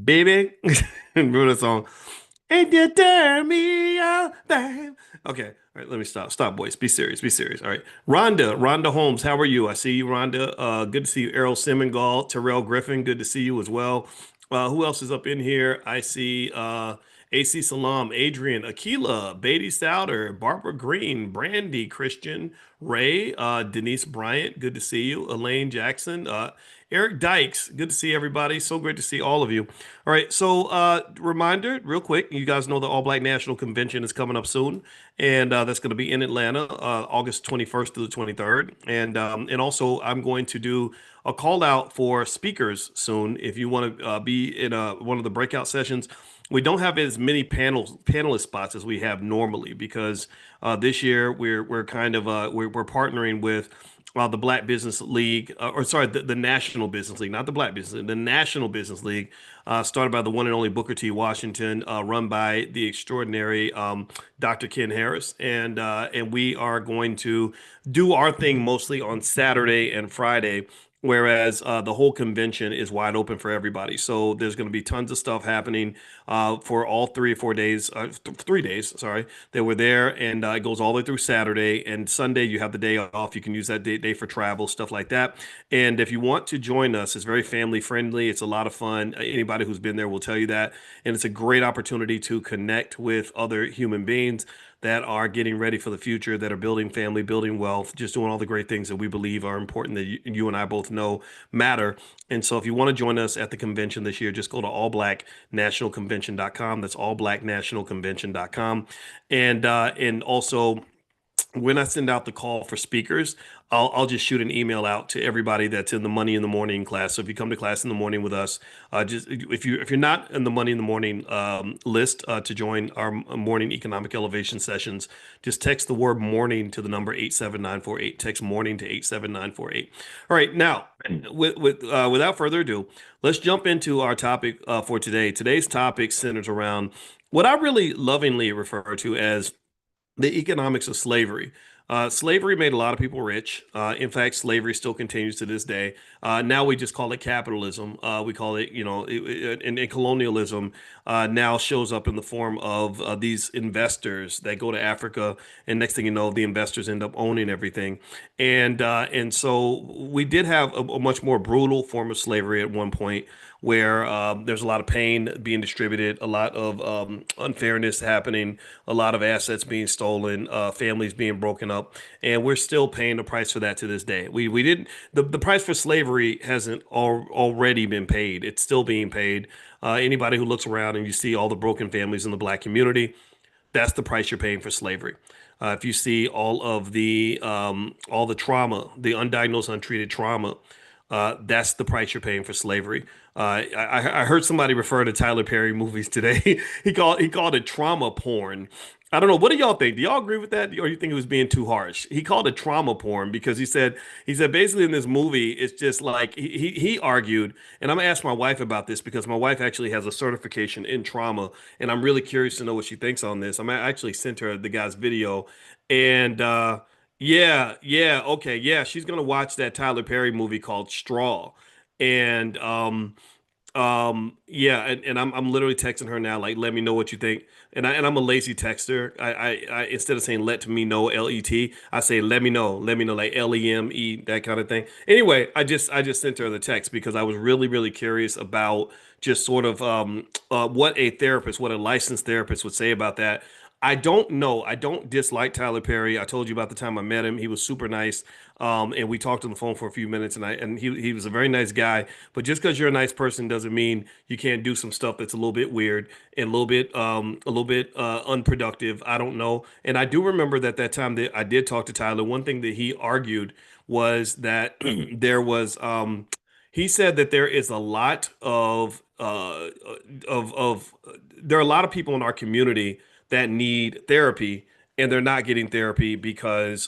baby. Remember that song? And you turn me on, babe. Okay, all right, let me stop. Stop, boys. Be serious. Be serious. All right. Rhonda Holmes, how are you? I see you, Rhonda. Good to see you. Errol Simengal, Terrell Griffin, good to see you as well. Who else is up in here? I see AC Salam, Adrian, Akila, Beatty Souter, Barbara Green, Brandy, Christian, Ray, Denise Bryant, good to see you. Elaine Jackson, Eric Dykes, good to see everybody. So great to see all of you. All right, so reminder, real quick, you guys know the All Black National Convention is coming up soon, and that's going to be in Atlanta, August 21st to the 23rd, and also I'm going to do a call out for speakers soon. If you want to be in one of the breakout sessions, we don't have as many panelist spots as we have normally because this year we're kind of we're partnering with the Black Business League, or sorry, the National Business League, not the Black Business League, the National Business League, started by the one and only Booker T. Washington, run by the extraordinary Dr. Ken Harris, and we are going to do our thing mostly on Saturday and Friday. Whereas the whole convention is wide open for everybody. So there's going to be tons of stuff happening for all 3 or 4 days, 3 days, sorry, that we're there. And it goes all the way through Saturday. And Sunday, you have the day off. You can use that day for travel, stuff like that. And if you want to join us, it's very family friendly. It's a lot of fun. Anybody who's been there will tell you that. And it's a great opportunity to connect with other human beings that are getting ready for the future, that are building family, building wealth, just doing all the great things that we believe are important that you and I both know matter. And so if you want to join us at the convention this year, just go to allblacknationalconvention.com. That's allblacknationalconvention.com. And also when I send out the call for speakers, I'll just shoot an email out to everybody that's in the Money in the Morning class. So if you come to class in the morning with us, just if you're not in the Money in the Morning list to join our morning economic elevation sessions, just text the word morning to the number 87948. Text morning to 87948. All right, now without further ado, let's jump into our topic for today. Today's topic centers around what I really lovingly refer to as the economics of slavery. Slavery made a lot of people rich. In fact, slavery still continues to this day. Now we just call it capitalism. We call it, and colonialism now shows up in the form of these investors that go to Africa, and next thing you know, the investors end up owning everything. And so we did have a much more brutal form of slavery at one point where there's a lot of pain being distributed, a lot of unfairness happening, a lot of assets being stolen, families being broken up, and we're still paying the price for that to this day. We didn't the price for slavery hasn't already been paid. It's still being paid. Anybody who looks around and you see all the broken families in the black community, that's the price you're paying for slavery. If you see all the trauma, the undiagnosed, untreated trauma, that's the price you're paying for slavery. I heard somebody refer to Tyler Perry movies today. He called it trauma porn. I don't know. What do y'all think? Do y'all agree with that, or you think it was being too harsh? He called it trauma porn because he said basically in this movie it's just like he argued, and I'm gonna ask my wife about this because my wife actually has a certification in trauma, and I'm really curious to know what she thinks on this. I actually sent her the guy's video, and yeah, yeah, okay, yeah, she's gonna watch that Tyler Perry movie called Straw, and yeah, and I'm literally texting her now, like, let me know what you think. And I'm a lazy texter. I instead of saying let me know, LET, I say let me know, like LEME, that kind of thing. Anyway, I just sent her the text because I was really, really curious about just sort of what a therapist, what a licensed therapist would say about that. I don't know. I don't dislike Tyler Perry. I told you about the time I met him. He was super nice. And we talked on the phone for a few minutes, and he was a very nice guy. But just because you're a nice person doesn't mean you can't do some stuff that's a little bit weird and a little bit unproductive. I don't know. And I do remember that time that I did talk to Tyler. One thing that he argued was that he said that there is a lot of there are a lot of people in our community that need therapy, and um they're not getting therapy because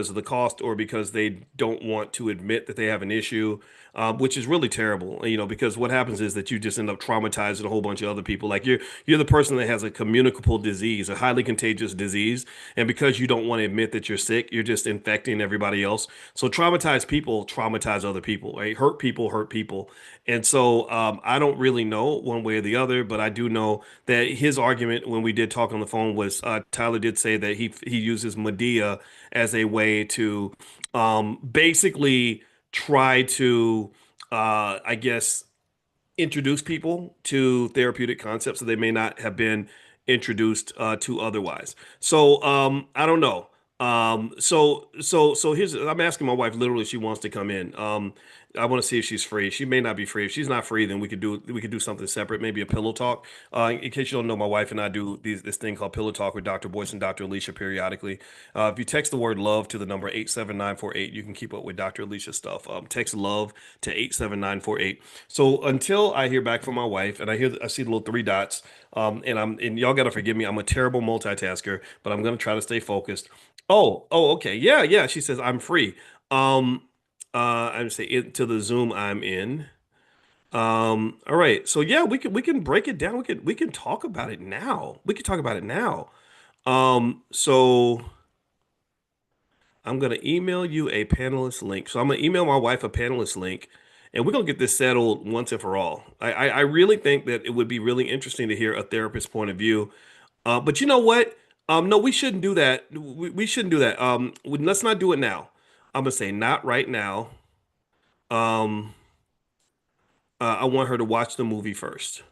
of the cost, or because they don't want to admit that they have an issue. which is really terrible, because what happens is that you just end up traumatizing a whole bunch of other people. Like you're the person that has a communicable disease, a highly contagious disease, and because you don't want to admit that you're sick, you're just infecting everybody else. So traumatized people traumatize other people, right? Hurt people hurt people. And so I don't really know one way or the other, but I do know that his argument when we did talk on the phone was Tyler did say that he uses Medea as a way to basically try to I guess introduce people to therapeutic concepts that they may not have been introduced to otherwise. So I don't know. So here's I'm asking my wife literally if she wants to come in. I want to see if she's free. She may not be free. If she's not free, then we could do something separate, maybe a pillow talk. In case you don't know, my wife and I do this thing called Pillow Talk with Dr. Boyce and Dr. Alicia periodically. If you text the word love to the number 87948, you can keep up with Dr. Alicia's stuff. Text love to 87948. So until I hear back from my wife and I see the little three dots, and y'all gotta forgive me, I'm a terrible multitasker, but I'm gonna try to stay focused. Oh, okay. Yeah, yeah. She says I'm free. Um, I'm say it to the Zoom I'm in. All right. So yeah, we can break it down. We can talk about it now. We can talk about it now. So I'm gonna email you a panelist link. So I'm gonna email my wife a panelist link, and we're gonna get this settled once and for all. I really think that it would be really interesting to hear a therapist's point of view. But you know what? No, we shouldn't do that. We shouldn't do that. Let's not do it now. I'm gonna say not right now. Um, I want her to watch the movie first.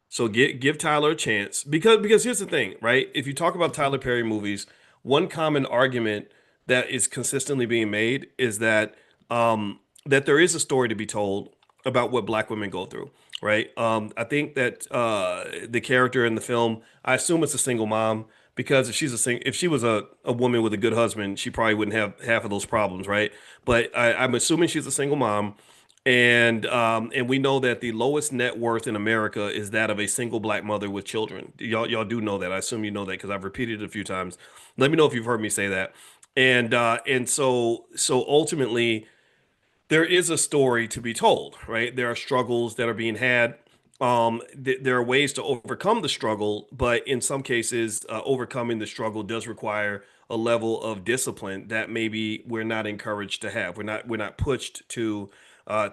So give Tyler a chance because here's the thing, right? If you talk about Tyler Perry movies, one common argument that is consistently being made is that there is a story to be told about what black women go through, right? I think that the character in the film, I assume it's a single mom because if she was a woman with a good husband, she probably wouldn't have half of those problems, right? But I'm assuming she's a single mom and we know that the lowest net worth in America is that of a single black mother with children. Y'all do know that. I assume you know that because I've repeated it a few times. Let me know if you've heard me say that. And so ultimately there is a story to be told, right? There are struggles that are being had. There are ways to overcome the struggle, but in some cases, overcoming the struggle does require a level of discipline that maybe we're not encouraged to have. We're not pushed to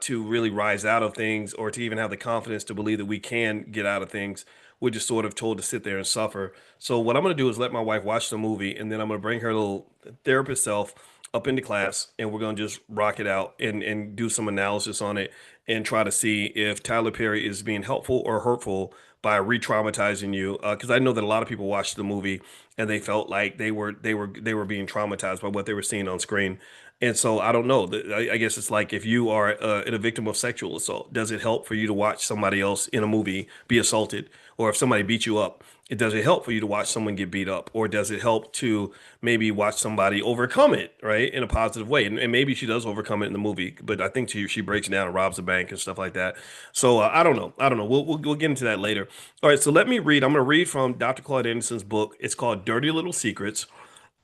really rise out of things or to even have the confidence to believe that we can get out of things. We're just sort of told to sit there and suffer. So what I'm going to do is let my wife watch the movie, and then I'm going to bring her little therapist self up into class, and we're going to just rock it out and do some analysis on it and try to see if Tyler Perry is being helpful or hurtful by re-traumatizing you. Because I know that a lot of people watched the movie and they felt like they were being traumatized by what they were seeing on screen. And so I don't know. I guess it's like if you are a victim of sexual assault, does it help for you to watch somebody else in a movie be assaulted? Or if somebody beat you up, does it help for you to watch someone get beat up? Or does it help to maybe watch somebody overcome it, right, in a positive way? And maybe she does overcome it in the movie, but I think she breaks down and robs a bank and stuff like that. So I don't know. I don't know. We'll get into that later. All right. So let me read. I'm going to read from Dr. Claude Anderson's book. It's called Dirty Little Secrets,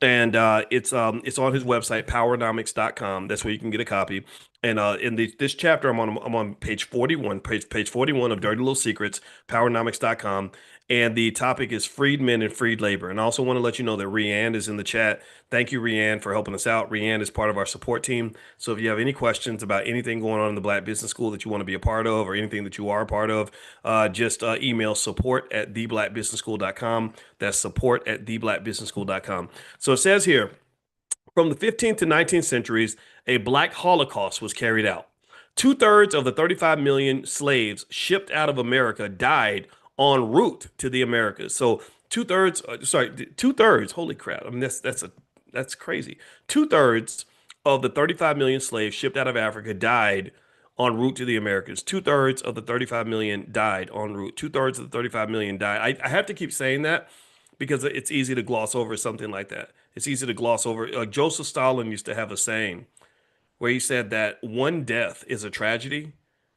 and it's on his website powernomics.com. That's where you can get a copy. And this chapter I'm on page 41, page 41 of Dirty Little Secrets, powernomics.com. And the topic is freed men and freed labor. And I also want to let you know that Rianne is in the chat. Thank you, Rianne, for helping us out. Rianne is part of our support team. So if you have any questions about anything going on in the Black Business School that you want to be a part of or anything that you are a part of, just email support@theblackbusinessschool.com. That's support@theblackbusinessschool.com. So it says here, from the 15th to 19th centuries, a black Holocaust was carried out. Two-thirds of the 35 million slaves shipped out of America died en route to the Americas. So two-thirds, holy crap. I mean, that's crazy. Two-thirds of the 35 million slaves shipped out of Africa died en route to the Americas. Two-thirds of the 35 million died en route. Two-thirds of the 35 million died. I have to keep saying that because it's easy to gloss over something like that. It's easy to gloss over. Joseph Stalin used to have a saying where he said that one death is a tragedy,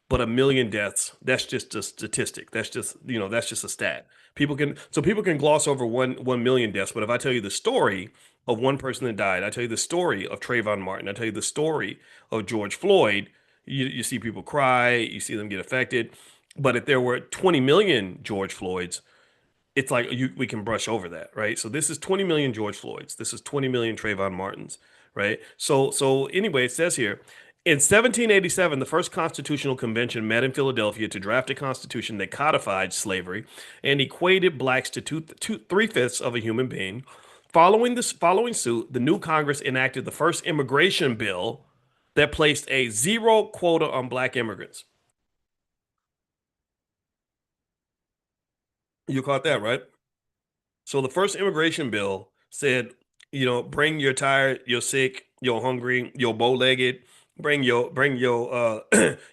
but a million deaths, that's just a statistic. That's just a stat. People can gloss over 1 million deaths, but if I tell you the story of one person that died, I tell you the story of Trayvon Martin, I tell you the story of George Floyd, You see people cry, you see them get affected. But if there were 20 million George Floyds, it's like we can brush over that, right? So this is 20 million George Floyds. This is 20 million Trayvon Martins, right? So anyway, it says here, in 1787, the first constitutional convention met in Philadelphia to draft a constitution that codified slavery and equated blacks to three-fifths of a human being. Following suit, the new Congress enacted the first immigration bill that placed a zero quota on black immigrants. You caught that, right? So the first immigration bill said, bring your tired, you're sick, you're hungry, you're bow-legged, bring your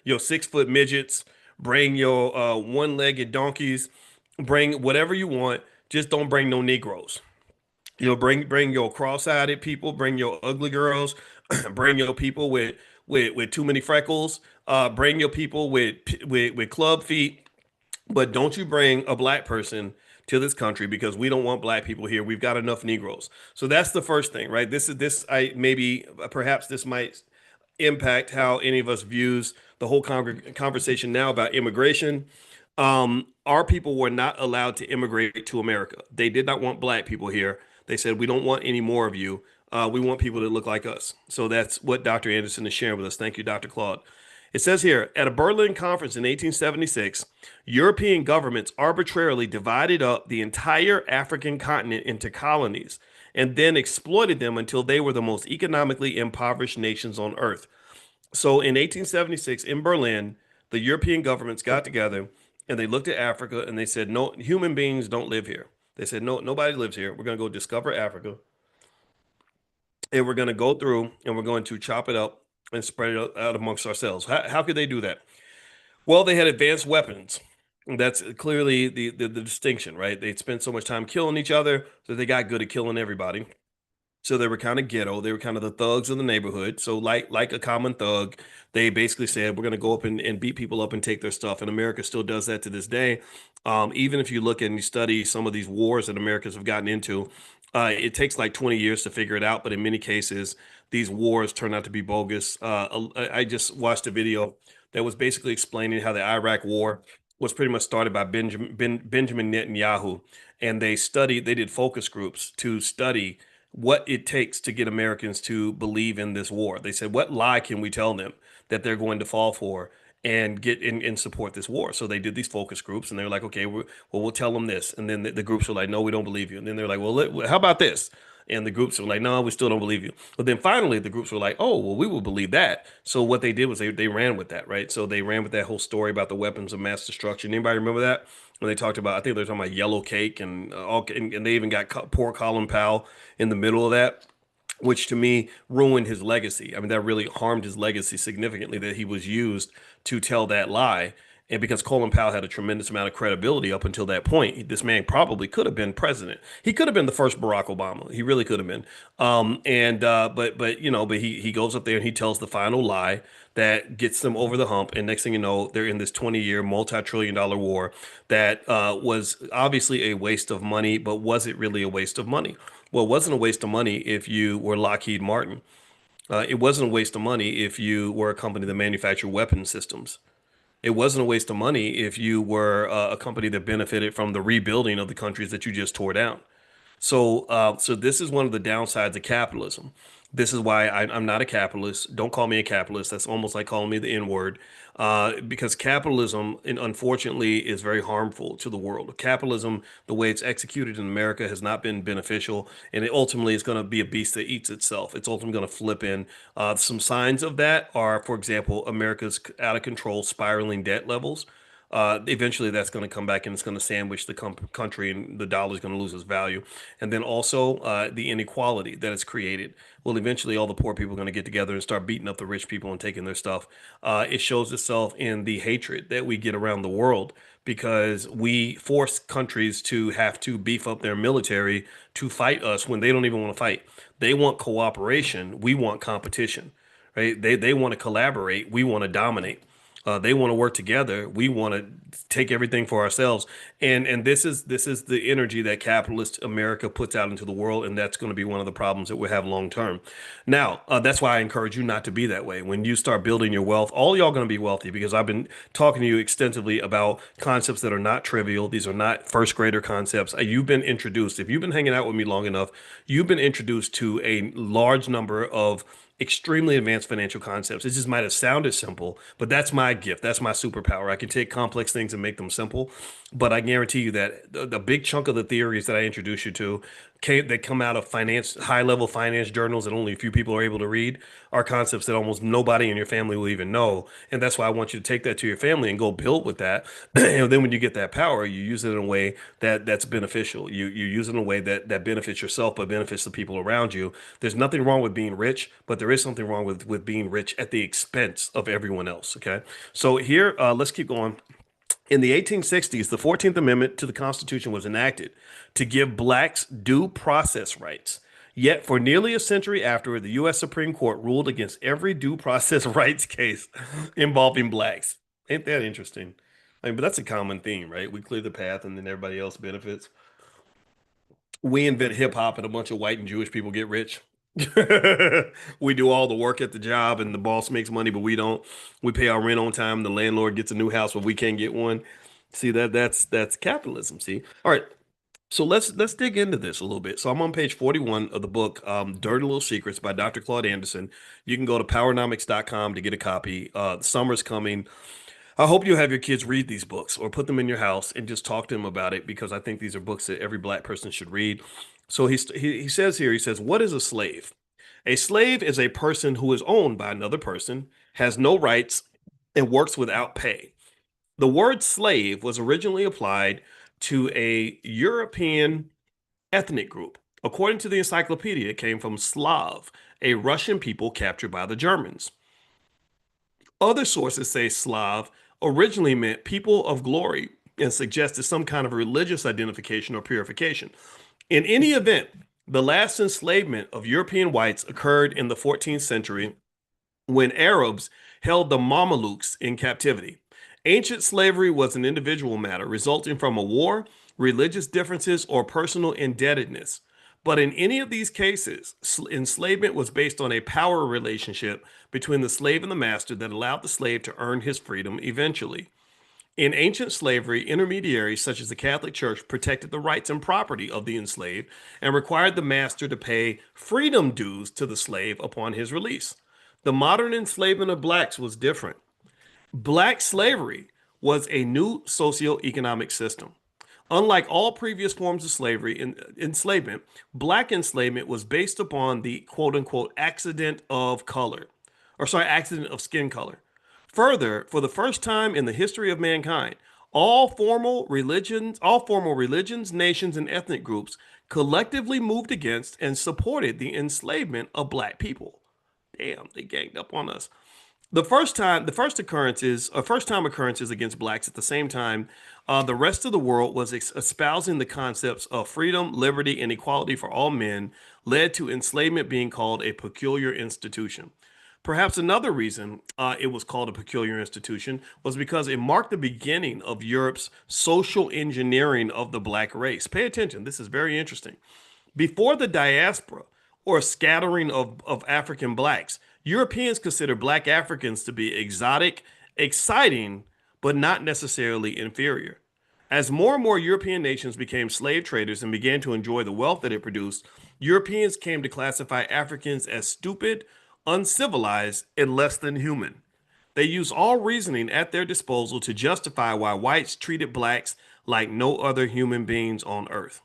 your 6 foot midgets, bring your one-legged donkeys, bring whatever you want, just don't bring no Negroes. Bring your cross-eyed people, bring your ugly girls, bring your people with too many freckles, bring your people with club feet, but don't you bring a black person to this country because we don't want black people here. We've got enough Negroes. So that's the first thing, right? This I maybe perhaps this might impact how any of us views the whole conversation now about immigration. Our people were not allowed to immigrate to America. They did not want black people here. They said, we don't want any more of you. We want people that look like us. So that's what Dr. Anderson is sharing with us. Thank you, Dr. Claude. It says here, at a Berlin conference in 1876, European governments arbitrarily divided up the entire African continent into colonies and then exploited them until they were the most economically impoverished nations on earth. So in 1876 in Berlin, the European governments got together and they looked at Africa and they said, no, human beings don't live here. They said, no, nobody lives here. We're going to go discover Africa and we're going to go through and we're going to chop it up and spread it out amongst ourselves. How could they do that? Well, they had advanced weapons. That's clearly the distinction, right? They'd spent so much time killing each other that they got good at killing everybody. So they were kind of ghetto. They were kind of the thugs of the neighborhood. So like a common thug, they basically said, we're going to go up and beat people up and take their stuff. And America still does that to this day. Even if you look and you study some of these wars that Americans have gotten into, it takes like 20 years to figure it out. But in many cases, these wars turn out to be bogus. I just watched a video that was basically explaining how the Iraq War was pretty much started by Benjamin Netanyahu. And they did focus groups to study what it takes to get Americans to believe in this war. They said, what lie can we tell them that they're going to fall for and get in and support this war? So they did these focus groups and they were like, okay, we'll tell them this. And then the groups were like, no, we don't believe you. And then they're like, well, how about this? And the groups were like, no, we still don't believe you. But then finally, the groups were like, oh, well, we will believe that. So what they did was they ran with that, right? So they ran with that whole story about the weapons of mass destruction. Anybody remember that? When they talked about, I think they're talking about yellow cake and all, and they even got poor Colin Powell in the middle of that, which to me ruined his legacy. I mean, that really harmed his legacy significantly that he was used to tell that lie. And because Colin Powell had a tremendous amount of credibility up until that point, this man probably could have been president. He could have been the first Barack Obama. He really could have been. But he goes up there and he tells the final lie that gets them over the hump. And next thing you know, they're in this 20-year, multi-trillion-dollar war that was obviously a waste of money, but was it really a waste of money? Well, it wasn't a waste of money if you were Lockheed Martin. It wasn't a waste of money if you were a company that manufactured weapon systems. It wasn't a waste of money if you were a company that benefited from the rebuilding of the countries that you just tore down. So this is one of the downsides of capitalism. This is why I'm not a capitalist. Don't call me a capitalist. That's almost like calling me the N word, because capitalism, and unfortunately, is very harmful to the world. Capitalism, the way it's executed in America, has not been beneficial, and it ultimately is going to be a beast that eats itself. It's ultimately going to flip in. Some signs of that are, for example, America's out of control spiraling debt levels. Eventually that's going to come back and it's going to sandwich the country and the dollar is going to lose its value. And then also the inequality that it's created. Well, eventually all the poor people are going to get together and start beating up the rich people and taking their stuff. It shows itself in the hatred that we get around the world because we force countries to have to beef up their military to fight us when they don't even want to fight. They want cooperation. We want competition, right? They want to collaborate. We want to dominate. They want to work together. We want to take everything for ourselves. And this is the energy that capitalist America puts out into the world, and that's going to be one of the problems that we have long term. Now, that's why I encourage you not to be that way. When you start building your wealth, all y'all going to be wealthy because I've been talking to you extensively about concepts that are not trivial. These are not first grader concepts. You've been introduced. If you've been hanging out with me long enough, you've been introduced to a large number of extremely advanced financial concepts. It just might have sounded simple, but that's my gift. That's my superpower. I can take complex things and make them simple. But I guarantee you that the big chunk of the theories that I introduce you to that come out of finance, high level finance journals that only a few people are able to read are concepts that almost nobody in your family will even know. And that's why I want you to take that to your family and go build with that. And then when you get that power, you use it in a way that's beneficial. You use it in a way that benefits yourself, but benefits the people around you. There's nothing wrong with being rich, but there is something wrong with being rich at the expense of everyone else. Okay. So here, let's keep going. In the 1860s, the 14th Amendment to the Constitution was enacted to give blacks due process rights. Yet, for nearly a century afterward, the U.S. Supreme Court ruled against every due process rights case involving blacks. Ain't that interesting? I mean, but that's a common theme, right? We clear the path and then everybody else benefits. We invent hip hop and a bunch of white and Jewish people get rich. We do all the work at the job and the boss makes money, but we don't. We pay our rent on time. The landlord gets a new house, but we can't get one. See that's capitalism. See, all right. So let's dig into this a little bit. So I'm on page 41 of the book, Dirty Little Secrets by Dr. Claude Anderson. You can go to powernomics.com to get a copy. Summer's coming. I hope you have your kids read these books or put them in your house and just talk to them about it because I think these are books that every black person should read. So he says here, he says, what is a slave? A slave is a person who is owned by another person, has no rights, and works without pay. The word slave was originally applied to a European ethnic group. According to the encyclopedia, it came from Slav, a Russian people captured by the Germans. Other sources say Slav originally meant people of glory and suggested some kind of religious identification or purification. In any event, the last enslavement of European whites occurred in the 14th century when Arabs held the Mamelukes in captivity. Ancient slavery was an individual matter resulting from a war, religious differences, or personal indebtedness. But in any of these cases, enslavement was based on a power relationship between the slave and the master that allowed the slave to earn his freedom eventually. In ancient slavery, intermediaries such as the Catholic Church protected the rights and property of the enslaved and required the master to pay freedom dues to the slave upon his release. The modern enslavement of blacks was different. Black slavery was a new socioeconomic system. Unlike all previous forms of slavery and enslavement, black enslavement was based upon the quote unquote accident of skin color. Further, for the first time in the history of mankind, all formal religions, nations, and ethnic groups collectively moved against and supported the enslavement of black people. Damn, they ganged up on us. First time occurrences against blacks at the same time, the rest of the world was espousing the concepts of freedom, liberty, and equality for all men, led to enslavement being called a peculiar institution. Perhaps another reason it was called a peculiar institution was because it marked the beginning of Europe's social engineering of the black race. Pay attention, this is very interesting. Before the diaspora or scattering of African blacks, Europeans considered black Africans to be exotic, exciting, but not necessarily inferior. As more and more European nations became slave traders and began to enjoy the wealth that it produced, Europeans came to classify Africans as stupid, uncivilized, and less than human. They used all reasoning at their disposal to justify why whites treated blacks like no other human beings on earth.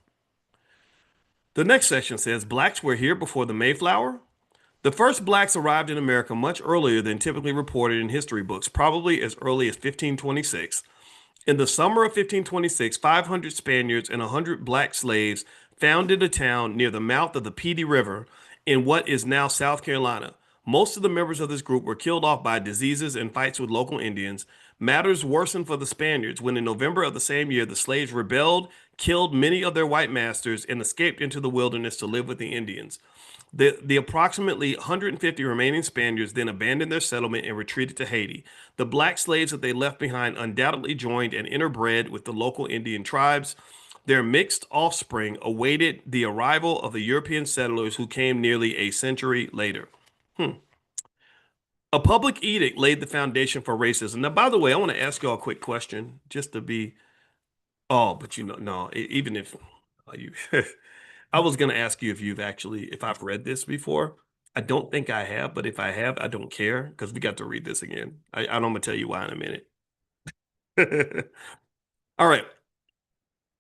The next section says blacks were here before the Mayflower. The first blacks arrived in America much earlier than typically reported in history books, probably as early as 1526. In the summer of 1526, 500 Spaniards and 100 black slaves founded a town near the mouth of the Petey River in what is now South Carolina. Most of the members of this group were killed off by diseases and fights with local Indians. Matters worsened for the Spaniards when in November of the same year, the slaves rebelled, killed many of their white masters, and escaped into the wilderness to live with the Indians. The approximately 150 remaining Spaniards then abandoned their settlement and retreated to Haiti. The black slaves that they left behind undoubtedly joined and interbred with the local Indian tribes. Their mixed offspring awaited the arrival of the European settlers who came nearly a century later. Hmm. A public edict laid the foundation for racism. Now, by the way, I want to ask y'all a quick question, just to be. Oh, but no. Even if you, I was going to ask you if if I've read this before. I don't think I have, but if I have, I don't care because we got to read this again. I'm going to tell you why in a minute. All right.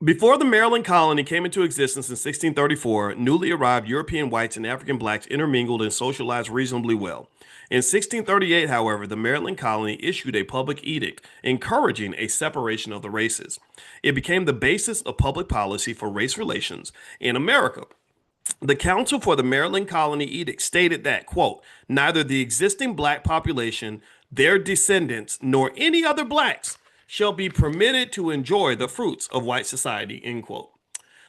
Before the Maryland colony came into existence in 1634, newly arrived European whites and African blacks intermingled and socialized reasonably well. In 1638, however, the Maryland colony issued a public edict encouraging a separation of the races. It became the basis of public policy for race relations in America. The Council for the Maryland Colony Edict stated that, quote, neither the existing black population, their descendants, nor any other blacks shall be permitted to enjoy the fruits of white society, end quote.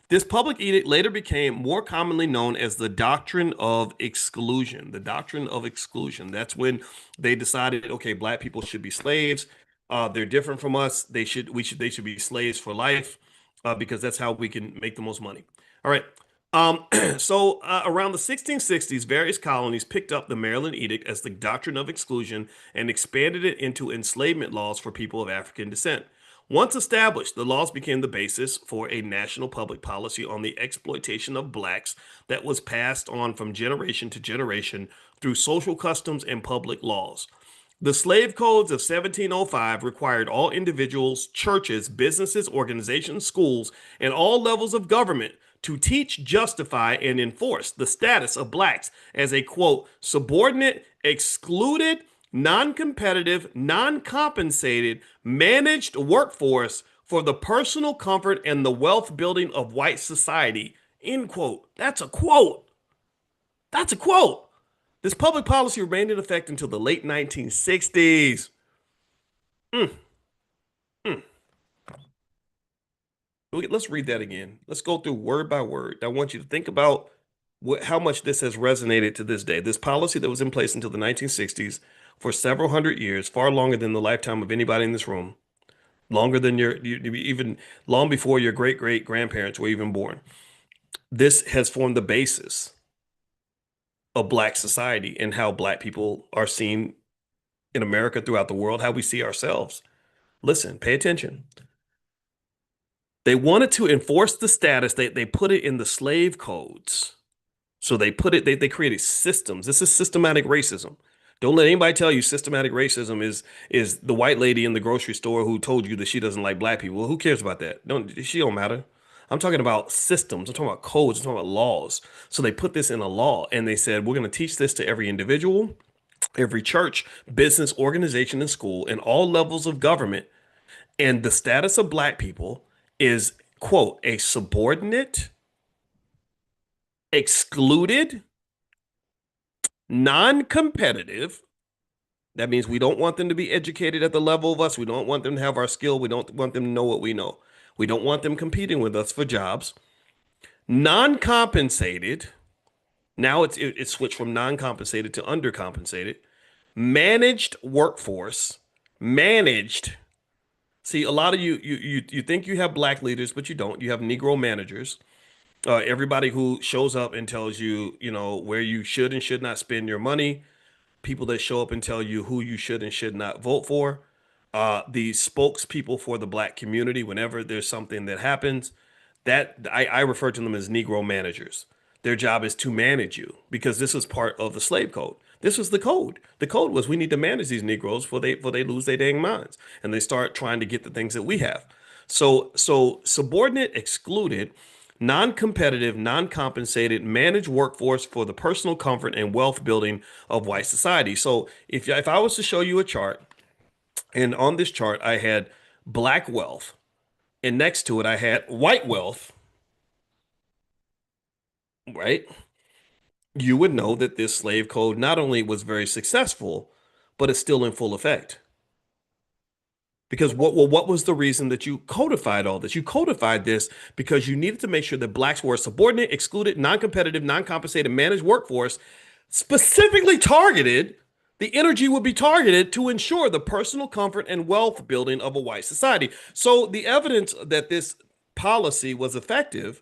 This public edict later became more commonly known as the doctrine of exclusion. The doctrine of exclusion. That's when they decided, okay, black people should be slaves. They're different from us. They should be slaves for life, because that's how we can make the most money. All right. Around the 1660s, various colonies picked up the Maryland Edict as the doctrine of exclusion and expanded it into enslavement laws for people of African descent. Once established, the laws became the basis for a national public policy on the exploitation of blacks that was passed on from generation to generation through social customs and public laws. The slave codes of 1705 required all individuals, churches, businesses, organizations, schools, and all levels of government to teach, justify, and enforce the status of blacks as a, quote, subordinate, excluded, non-competitive, non-compensated, managed workforce for the personal comfort and the wealth building of white society, end quote. That's a quote. That's a quote. This public policy remained in effect until the late 1960s. Mm, mm. Let's read that again. Let's go through word by word. I want you to think about how much this has resonated to this day. This policy that was in place until the 1960s for several hundred years, far longer than the lifetime of anybody in this room, longer than even long before your great great grandparents were even born. This has formed the basis of black society and how black people are seen in America, throughout the world, how we see ourselves. Listen, pay attention. They wanted to enforce the status. They put it in the slave codes. So they created systems. This is systematic racism. Don't let anybody tell you systematic racism is the white lady in the grocery store who told you that she doesn't like black people. Well, who cares about that? She don't matter. I'm talking about systems. I'm talking about codes. I'm talking about laws. So they put this in a law and they said, we're going to teach this to every individual, every church, business, organization, and school, and all levels of government. And the status of black people is, quote, a subordinate, excluded, non-competitive. That means we don't want them to be educated at the level of us. We don't want them to have our skill. We don't want them to know what we know. We don't want them competing with us for jobs. Non-compensated. Now it's switched from non-compensated to undercompensated. Managed workforce. Managed. See, a lot of you think you have black leaders, but you don't. You have Negro managers. Everybody who shows up and tells you, where you should and should not spend your money. People that show up and tell you who you should and should not vote for. The spokespeople for the black community whenever there's something that happens. That I refer to them as Negro managers. Their job is to manage you because this is part of the slave code. This was the code. The code was we need to manage these Negroes before they lose their dang minds and they start trying to get the things that we have. So subordinate, excluded, non-competitive, non-compensated, managed workforce for the personal comfort and wealth building of white society. So if I was to show you a chart, and on this chart I had black wealth, and next to it I had white wealth, right? You would know that this slave code not only was very successful, but it's still in full effect. Because what was the reason that you codified all this? You codified this because you needed to make sure that blacks were a subordinate, excluded, non-competitive, non-compensated, managed workforce, specifically targeted. The energy would be targeted to ensure the personal comfort and wealth building of a white society. So the evidence that this policy was effective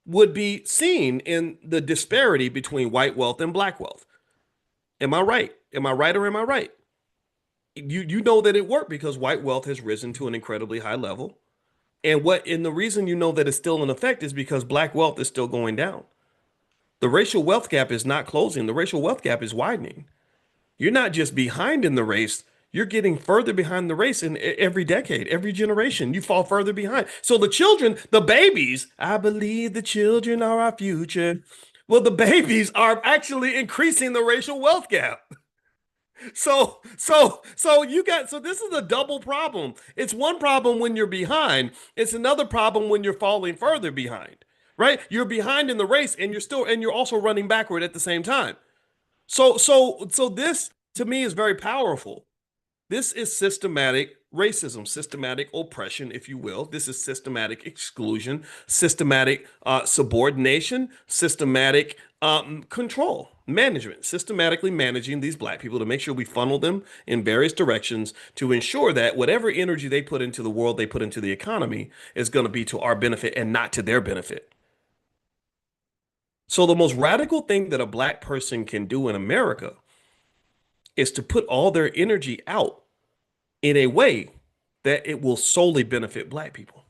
would be seen in the disparity between white wealth and black wealth. Am I right? Am I right or am I right? You know that it worked because white wealth has risen to an incredibly high level. And the reason you know that it's still in effect is because black wealth is still going down. The racial wealth gap is not closing. The racial wealth gap is widening. You're not just behind in the race, you're getting further behind the race in every decade, every generation. You fall further behind. So the children, the babies, I believe the children are our future. Well, the babies are actually increasing the racial wealth gap. So this is a double problem. It's one problem when you're behind. It's another problem when you're falling further behind, right? You're behind in the race and you're also running backward at the same time. So this to me is very powerful. This is systematic racism, systematic oppression, if you will. This is systematic exclusion, systematic subordination, systematic control, management, systematically managing these black people to make sure we funnel them in various directions to ensure that whatever energy they put into the world, they put into the economy is going to be to our benefit and not to their benefit. So the most radical thing that a black person can do in America is to put all their energy out in a way that it will solely benefit black people.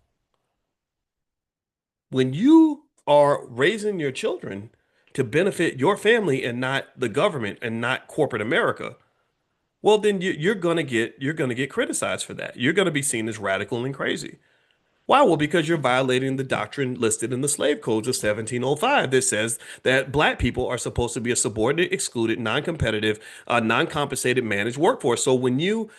When you are raising your children to benefit your family and not the government and not corporate America, well, then you're gonna get criticized for that. You're gonna be seen as radical and crazy. Why? Well, because you're violating the doctrine listed in the slave codes of 1705 that says that black people are supposed to be a subordinate, excluded, non-competitive, non-compensated managed workforce. So when you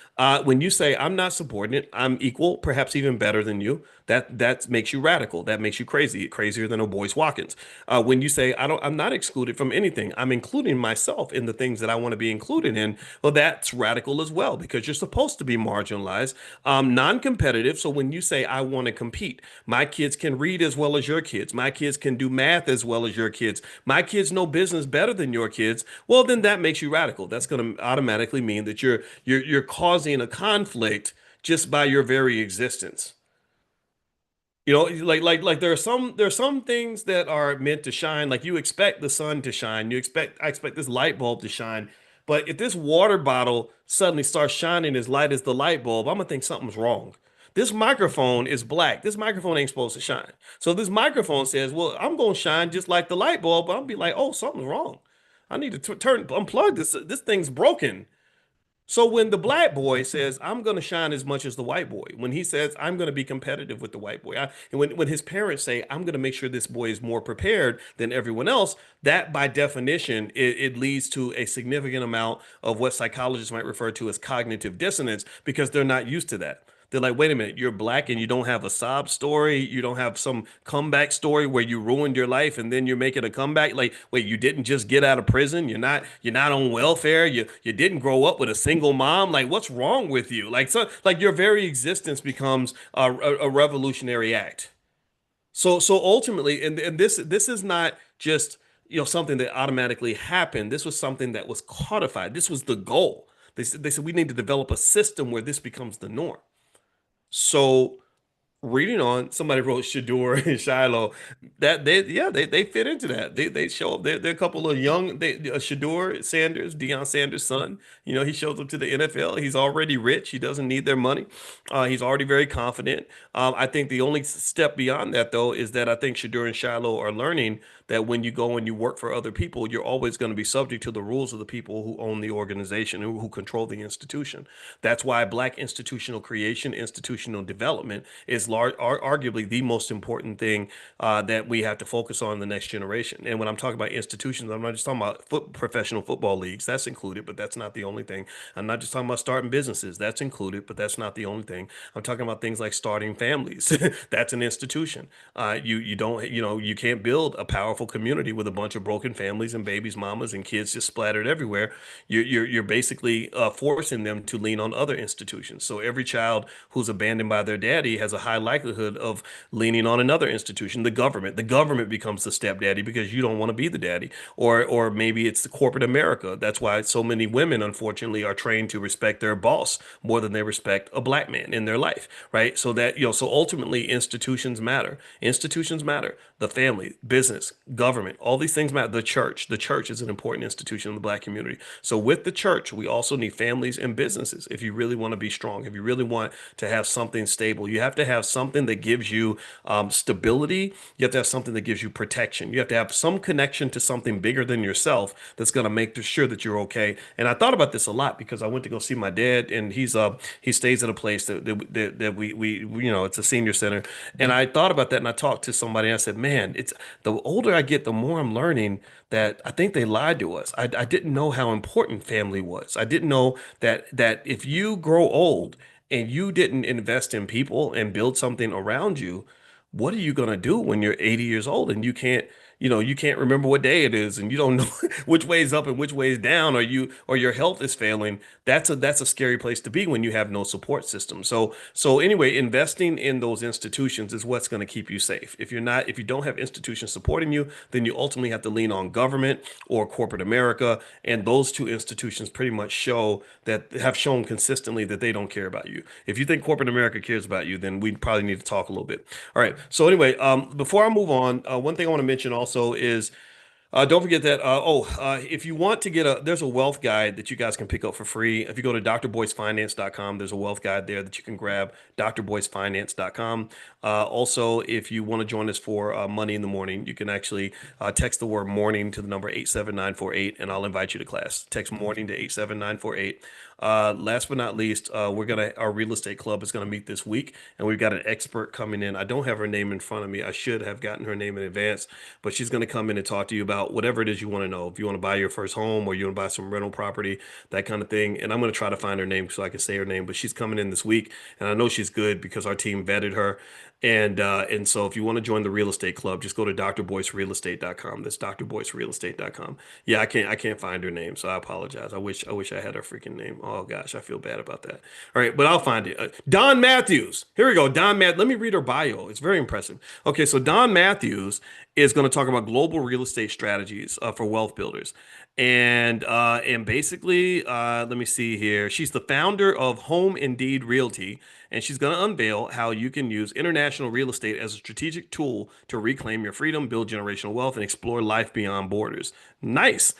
say I'm not subordinate, I'm equal, perhaps even better than you, that makes you radical. That makes you crazy, crazier than a Boyce Watkins. When you say I'm not excluded from anything, I'm including myself in the things that I want to be included in. Well, that's radical as well because you're supposed to be marginalized, non-competitive. So when you say I want to compete, my kids can read as well as your kids, my kids can do math as well as your kids, my kids know business better than your kids. Well, then that makes you radical. That's going to automatically mean that you're causing a conflict just by your very existence. Like there are some things that are meant to shine. Like you expect the sun to shine. I expect this light bulb to shine. But if this water bottle suddenly starts shining as light as the light bulb, I'm gonna think something's wrong. This microphone is black. This microphone ain't supposed to shine. So this microphone says, "Well, I'm gonna shine just like the light bulb." I'll be like, "Oh, something's wrong. I need to unplug this. This thing's broken." So when the black boy says, I'm going to shine as much as the white boy, when he says, I'm going to be competitive with the white boy, and when his parents say, I'm going to make sure this boy is more prepared than everyone else, that by definition, it leads to a significant amount of what psychologists might refer to as cognitive dissonance because they're not used to that. They're like, wait a minute, you're black and you don't have a sob story. You don't have some comeback story where you ruined your life and then you're making a comeback. Like, wait, you didn't just get out of prison. You're not on welfare. You didn't grow up with a single mom. Like, what's wrong with you? Like your very existence becomes a revolutionary act. So ultimately, and this is not just something that automatically happened. This was something that was codified. This was the goal. They said we need to develop a system where this becomes the norm. So reading on, somebody wrote Shador and Shiloh. That they fit into that. They show up. They're a couple of young. Shador Sanders, Deion Sanders' son. He shows up to the NFL. He's already rich. He doesn't need their money. He's already very confident. I think the only step beyond that, though, is that I think Shador and Shiloh are learning that when you go and you work for other people, you're always going to be subject to the rules of the people who own the organization, who control the institution. That's why Black institutional creation, institutional development is arguably the most important thing that we have to focus on in the next generation. And when I'm talking about institutions, I'm not just talking about professional football leagues. That's included, but that's not the only thing. I'm not just talking about starting businesses. That's included, but that's not the only thing. I'm talking about things like starting families. That's an institution. You don't, you can't build a powerful community with a bunch of broken families and babies, mamas, and kids just splattered everywhere. You're basically forcing them to lean on other institutions. So every child who's abandoned by their daddy has a high likelihood of leaning on another institution, the government. The government becomes the stepdaddy because you don't want to be the daddy. Or maybe it's the corporate America. That's why so many women, unfortunately, are trained to respect their boss more than they respect a black man in their life, right? So that, so ultimately institutions matter. Institutions matter. The family, business, government, all these things matter. The church. The church is an important institution in the black community. So with the church, we also need families and businesses. If you really want to be strong, if you really want to have something stable, you have to have something that gives you stability. You have to have something that gives you protection. You have to have some connection to something bigger than yourself that's going to make sure that you're okay. And I thought about this a lot because I went to go see my dad, and he stays at a place that it's a senior center. And I thought about that, and I talked to somebody, and I said, man, it's the older I get, the more I'm learning that I think they lied to us. I didn't know how important family was. I didn't know that if you grow old and you didn't invest in people and build something around you, what are you going to do when you're 80 years old and you can't remember what day it is, and you don't know which way is up and which way is down, or your health is failing. That's a scary place to be when you have no support system. So anyway, investing in those institutions is what's going to keep you safe. If you don't have institutions supporting you, then you ultimately have to lean on government or corporate America, and those two institutions pretty much have shown consistently that they don't care about you. If you think corporate America cares about you, then we probably need to talk a little bit. All right. So anyway, before I move on, one thing I want to mention also is don't forget that. If you want to there's a wealth guide that you guys can pick up for free. If you go to drboycefinance.com, there's a wealth guide there that you can grab. drboycefinance.com. Also, if you want to join us for Money in the Morning, you can actually text the word morning to the number 87948, and I'll invite you to class. Text morning to 87948. Last but not least, our real estate club is gonna meet this week, and we've got an expert coming in. I don't have her name in front of me. I should have gotten her name in advance, but she's gonna come in and talk to you about whatever it is you want to know. If you want to buy your first home, or you want to buy some rental property, that kind of thing. And I'm gonna try to find her name so I can say her name. But she's coming in this week, and I know she's good because our team vetted her. And so if you want to join the real estate club, just go to drboycerealestate.com. That's drboycerealestate.com. Yeah, I can't find her name, so I apologize. I wish I had her freaking name. Oh gosh, I feel bad about that. All right, but I'll find it. Don Matthews. Here we go. Don Matt. Let me read her bio. It's very impressive. Okay, so Don Matthews is going to talk about global real estate strategies for wealth builders. And basically, let me see here. She's the founder of Home Indeed Realty, and she's going to unveil how you can use international real estate as a strategic tool to reclaim your freedom, build generational wealth, and explore life beyond borders. Nice.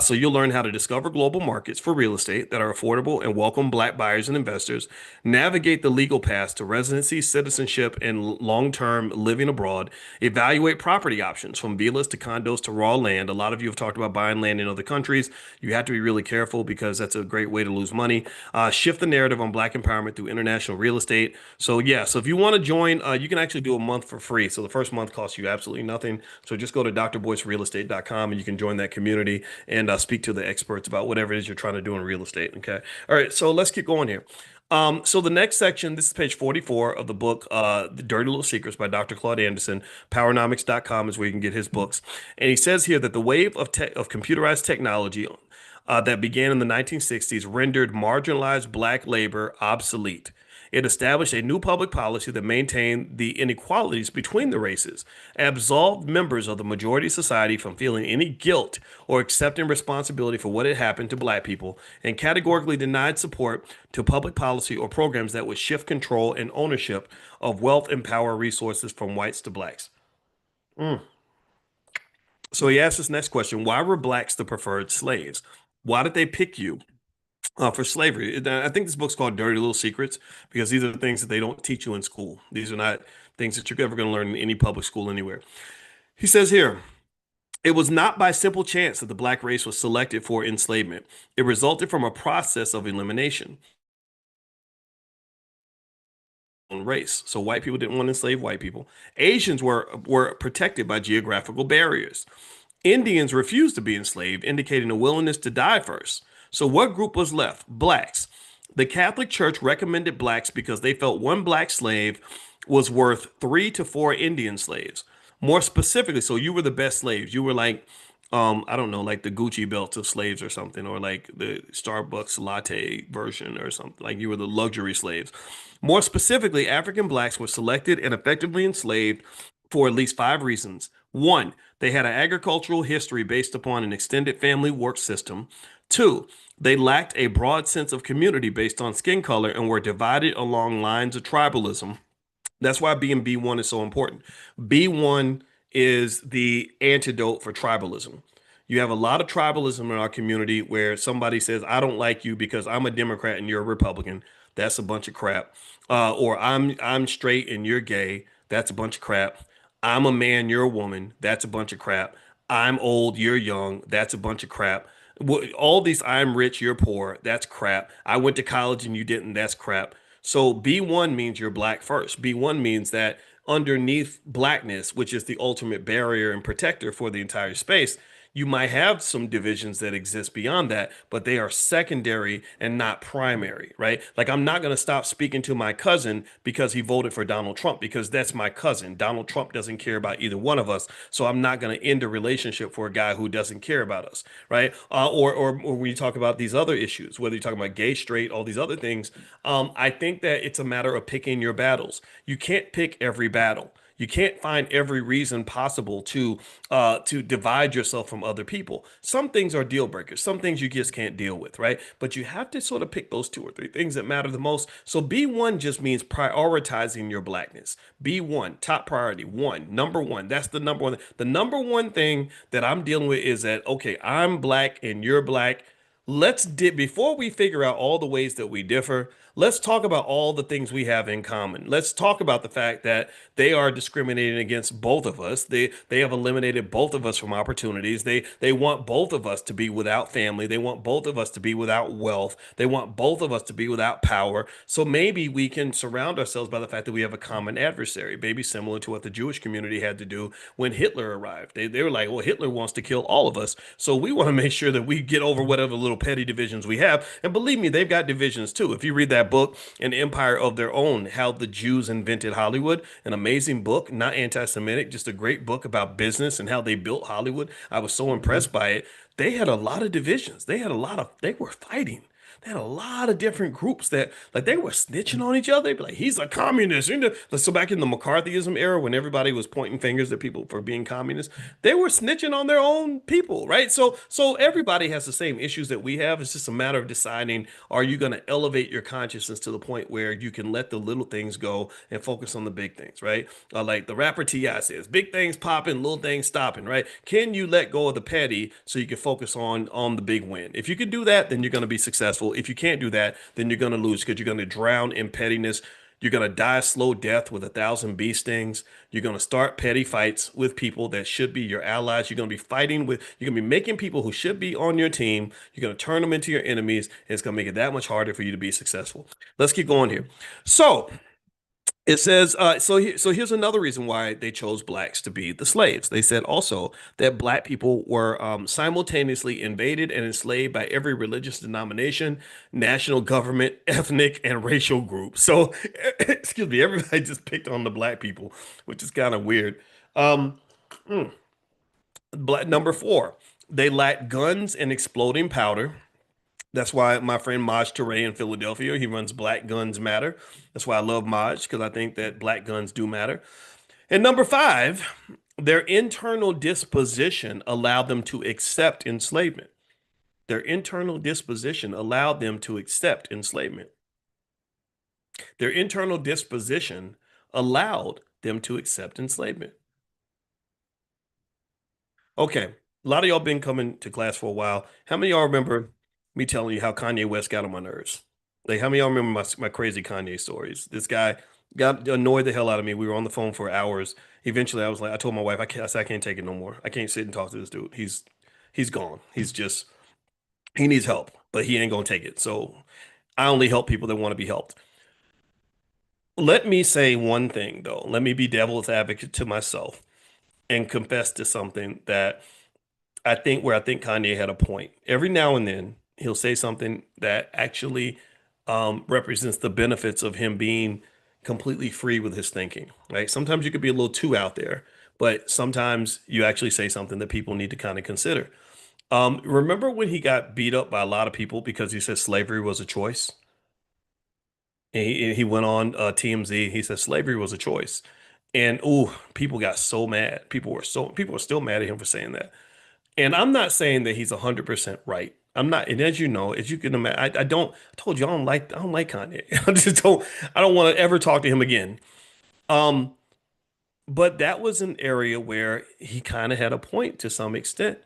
So you'll learn how to discover global markets for real estate that are affordable and welcome Black buyers and investors, navigate the legal paths to residency, citizenship, and long-term living abroad, evaluate property options from villas to condos to raw land. A lot of you have talked about buying land in other countries. You have to be really careful because that's a great way to lose money. Shift the narrative on Black empowerment through international real estate. So yeah, so if you want to join, you can actually do a month for free. So the first month costs you absolutely nothing. So just go to drboycerealestate.com and you can join that community and speak to the experts about whatever it is you're trying to do in real estate. Okay. All right. So let's keep going here. So the next section, this is page 44 of the book, The Dirty Little Secrets by Dr. Claude Anderson. Powernomics.com is where you can get his books. And he says here that the wave of computerized technology that began in the 1960s rendered marginalized Black labor obsolete. It established a new public policy that maintained the inequalities between the races, absolved members of the majority society from feeling any guilt or accepting responsibility for what had happened to Black people, and categorically denied support to public policy or programs that would shift control and ownership of wealth and power resources from whites to Blacks. Mm. So he asked this next question: why were Blacks the preferred slaves? Why did they pick you for slavery? I think this book's called Dirty Little Secrets because these are the things that they don't teach you in school. These are not things that you're ever going to learn in any public school anywhere. He says here, it was not by simple chance that the Black race was selected for enslavement. It resulted from a process of elimination. race. So white people didn't want to enslave white people. Asians were protected by geographical barriers. Indians refused to be enslaved, indicating a willingness to die first. So what group was left? Blacks. The Catholic Church recommended blacks because they felt one black slave was worth 3 to 4 Indian slaves. More specifically, so you were the best slaves. You were like, I don't know, like the Gucci belts of slaves or something, or like the Starbucks latte version or something. Like you were the luxury slaves. More specifically, African blacks were selected and effectively enslaved for at least 5 reasons. One, they had an agricultural history based upon an extended family work system. Two, they lacked a broad sense of community based on skin color and were divided along lines of tribalism. That's why being B1 is so important. B1 is the antidote for tribalism. You have a lot of tribalism in our community where somebody says, I don't like you because I'm a Democrat and you're a Republican. That's a bunch of crap. Or I'm straight and you're gay. That's a bunch of crap. I'm a man, you're a woman. That's a bunch of crap. I'm old, you're young. That's a bunch of crap. All these I'm rich, you're poor. That's crap. I went to college and you didn't. That's crap. So B1 means you're black first. B1 means that underneath blackness, which is the ultimate barrier and protector for the entire space, you might have some divisions that exist beyond that, but they are secondary and not primary, right? Like I'm not going to stop speaking to my cousin because he voted for Donald Trump because that's my cousin. Donald Trump doesn't care about either one of us, so I'm not going to end a relationship for a guy who doesn't care about us, right? Or when you talk about these other issues, whether you're talking about gay, straight, all these other things, I think that it's a matter of picking your battles. You can't pick every battle. You can't find every reason possible to divide yourself from other people. Some things are deal breakers. Some things you just can't deal with, right? But you have to sort of pick those 2 or 3 things that matter the most. So B1 just means prioritizing your blackness. B1, top priority, one, number one. That's the number one. The number one thing that I'm dealing with is that, okay, I'm black and you're black. Before we figure out all the ways that we differ, let's talk about all the things we have in common. Let's talk about the fact that they are discriminating against both of us. They have eliminated both of us from opportunities. They want both of us to be without family. They want both of us to be without wealth. They want both of us to be without power. So maybe we can surround ourselves by the fact that we have a common adversary, maybe similar to what the Jewish community had to do when Hitler arrived. They were like, well, Hitler wants to kill all of us. So we want to make sure that we get over whatever little petty divisions we have. And believe me, they've got divisions too. If you read that book, An Empire of Their Own, How the Jews Invented Hollywood, an amazing book, not anti-Semitic, just a great book about business and how they built Hollywood. I was so impressed by it. They had a lot of divisions. They were fighting. They had a lot of different groups that like they were snitching on each other. They'd be like, he's a communist. So back in the McCarthyism era, when everybody was pointing fingers at people for being communists, they were snitching on their own people, right? So everybody has the same issues that we have. It's just a matter of deciding, are you going to elevate your consciousness to the point where you can let the little things go and focus on the big things, right? Like the rapper T.I. says, big things popping, little things stopping, right? Can you let go of the petty so you can focus on the big win? If you can do that, then you're going to be successful. If you can't do that, then you're going to lose because you're going to drown in pettiness. You're going to die a slow death with 1,000 bee stings. You're going to start petty fights with people that should be your allies. You're going to be you're going to be making people who should be on your team. You're going to turn them into your enemies. And it's going to make it that much harder for you to be successful. Let's keep going here. So it says, so here's another reason why they chose blacks to be the slaves. They said also that black people were simultaneously invaded and enslaved by every religious denomination, national government, ethnic, and racial group. So, excuse me, everybody just picked on the black people, which is kind of weird. Um, hmm. Number four, they lacked guns and exploding powder. That's why my friend Maj Toure in Philadelphia, he runs Black Guns Matter. That's why I love Maj, because I think that black guns do matter. And number five, their internal disposition allowed them to accept enslavement. Their internal disposition allowed them to accept enslavement. Their internal disposition allowed them to accept enslavement. Okay, a lot of y'all been coming to class for a while. How many of y'all remember me telling you how Kanye West got on my nerves? Like, how many of y'all remember my crazy Kanye stories? This guy got annoyed the hell out of me. We were on the phone for hours. Eventually, I was like, I told my wife, I said, I can't take it no more. I can't sit and talk to this dude. He's gone. He needs help, but he ain't gonna take it. So I only help people that want to be helped. Let me say one thing though. Let me be devil's advocate to myself and confess to something that I think Kanye had a point. Every now and then he'll say something that actually represents the benefits of him being completely free with his thinking, right? Sometimes you could be a little too out there, but sometimes you actually say something that people need to kind of consider. Remember when he got beat up by a lot of people because he said slavery was a choice? And he went on TMZ. He said slavery was a choice. And oh, people got so mad. People were still mad at him for saying that. And I'm not saying that he's 100% right. I'm not, and as you know, as you can imagine, I don't. I told you I don't like Kanye. I just don't. I don't want to ever talk to him again. Um, but that was an area where he kind of had a point to some extent.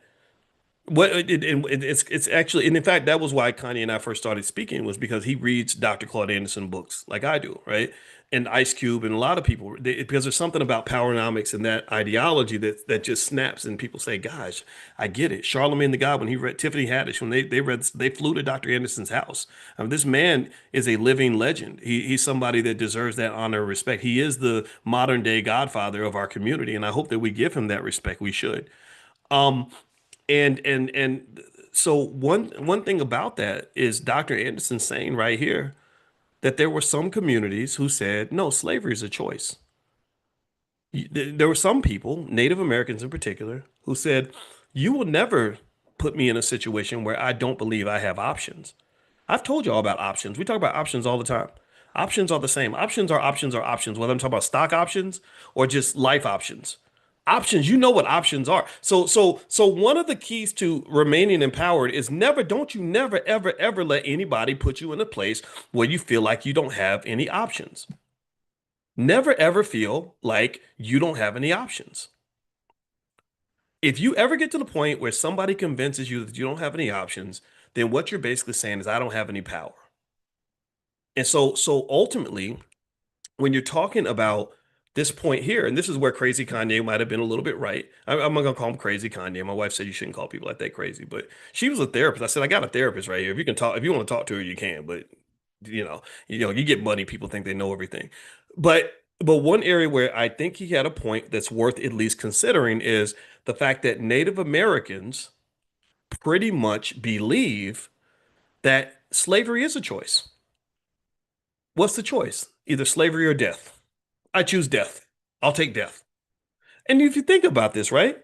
It's actually, and in fact, that was why Kanye and I first started speaking, was because he reads Dr. Claude Anderson books like I do, right? And Ice Cube and a lot of people, because there's something about powernomics and that ideology that just snaps, and people say, "Gosh, I get it." Charlemagne the God, when he read Tiffany Haddish, when they flew to Dr. Anderson's house. I mean, this man is a living legend. He's somebody that deserves that honor and respect. He is the modern day godfather of our community, and I hope that we give him that respect. We should. Um, and so one thing about that is Dr. Anderson saying right here that there were some communities who said, no, slavery is a choice. There were some people, Native Americans in particular, who said, you will never put me in a situation where I don't believe I have options. I've told you all about options. We talk about options all the time. Options are the same. Options are options, whether I'm talking about stock options or just life options. Options, you know what options are. So one of the keys to remaining empowered is don't you never, ever, ever let anybody put you in a place where you feel like you don't have any options. Never, ever feel like you don't have any options. If you ever get to the point where somebody convinces you that you don't have any options, then what you're basically saying is, I don't have any power. And so ultimately, when you're talking about this point here, and this is where crazy Kanye might have been a little bit right. I'm not gonna call him crazy Kanye. My wife said you shouldn't call people like that crazy, but she was a therapist. I said, I got a therapist right here. If you can talk, if you want to talk to her, you can. But you get money, people think they know everything. But one area where I think he had a point that's worth at least considering is the fact that Native Americans pretty much believe that slavery is a choice. What's the choice? Either slavery or death. I choose death. I'll take death. And if you think about this, right?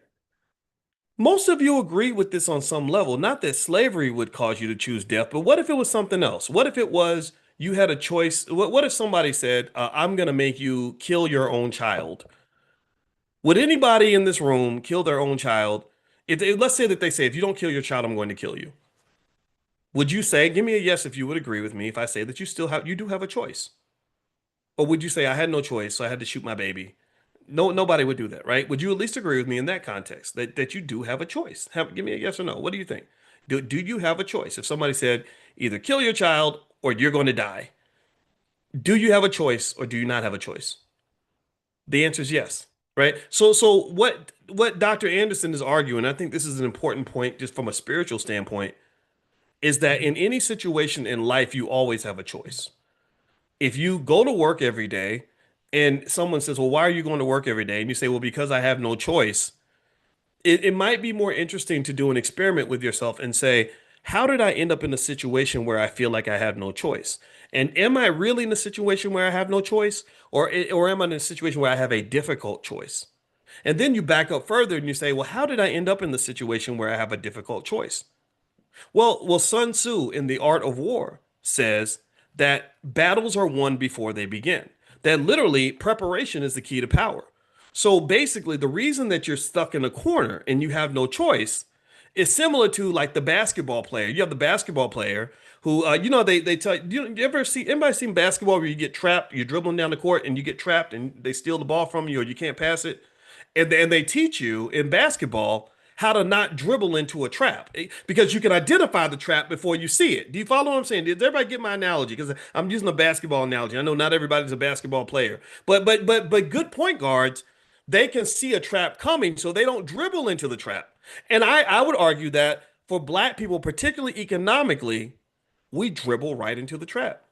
Most of you agree with this on some level. Not that slavery would cause you to choose death, but what if it was something else? What if it was you had a choice? What if somebody said, I'm going to make you kill your own child? Would anybody in this room kill their own child? Let's say that they say, if you don't kill your child, I'm going to kill you. Would you say, give me a yes if you would agree with me if I say that you do have a choice? Or would you say, I had no choice, so I had to shoot my baby? No, nobody would do that, right? Would you at least agree with me in that context that you do have a choice? Give me a yes or no. What do you think? Do you have a choice? If somebody said either kill your child or you're going to die, do you have a choice or do you not have a choice? The answer is yes, right? So what Dr. Anderson is arguing, I think this is an important point just from a spiritual standpoint, is that in any situation in life, you always have a choice. If you go to work every day and someone says, well, why are you going to work every day? And you say, well, because I have no choice. It might be more interesting to do an experiment with yourself and say, how did I end up in a situation where I feel like I have no choice? And am I really in a situation where I have no choice? Or am I in a situation where I have a difficult choice? And then you back up further and you say, well, how did I end up in the situation where I have a difficult choice? Well, Sun Tzu in The Art of War says that battles are won before they begin. That literally preparation is the key to power. So basically, the reason that you're stuck in a corner and you have no choice is similar to like the basketball player. You have the basketball player who, they tell you ever see anybody seen basketball where you get trapped, you're dribbling down the court and you get trapped and they steal the ball from you or you can't pass it, and they teach you in basketball how to not dribble into a trap because you can identify the trap before you see it. Do you follow what I'm saying? Did everybody get my analogy? Because I'm using a basketball analogy. I know not everybody's a basketball player, but good point guards, they can see a trap coming, so they don't dribble into the trap. And I would argue that for black people, particularly economically, we dribble right into the trap.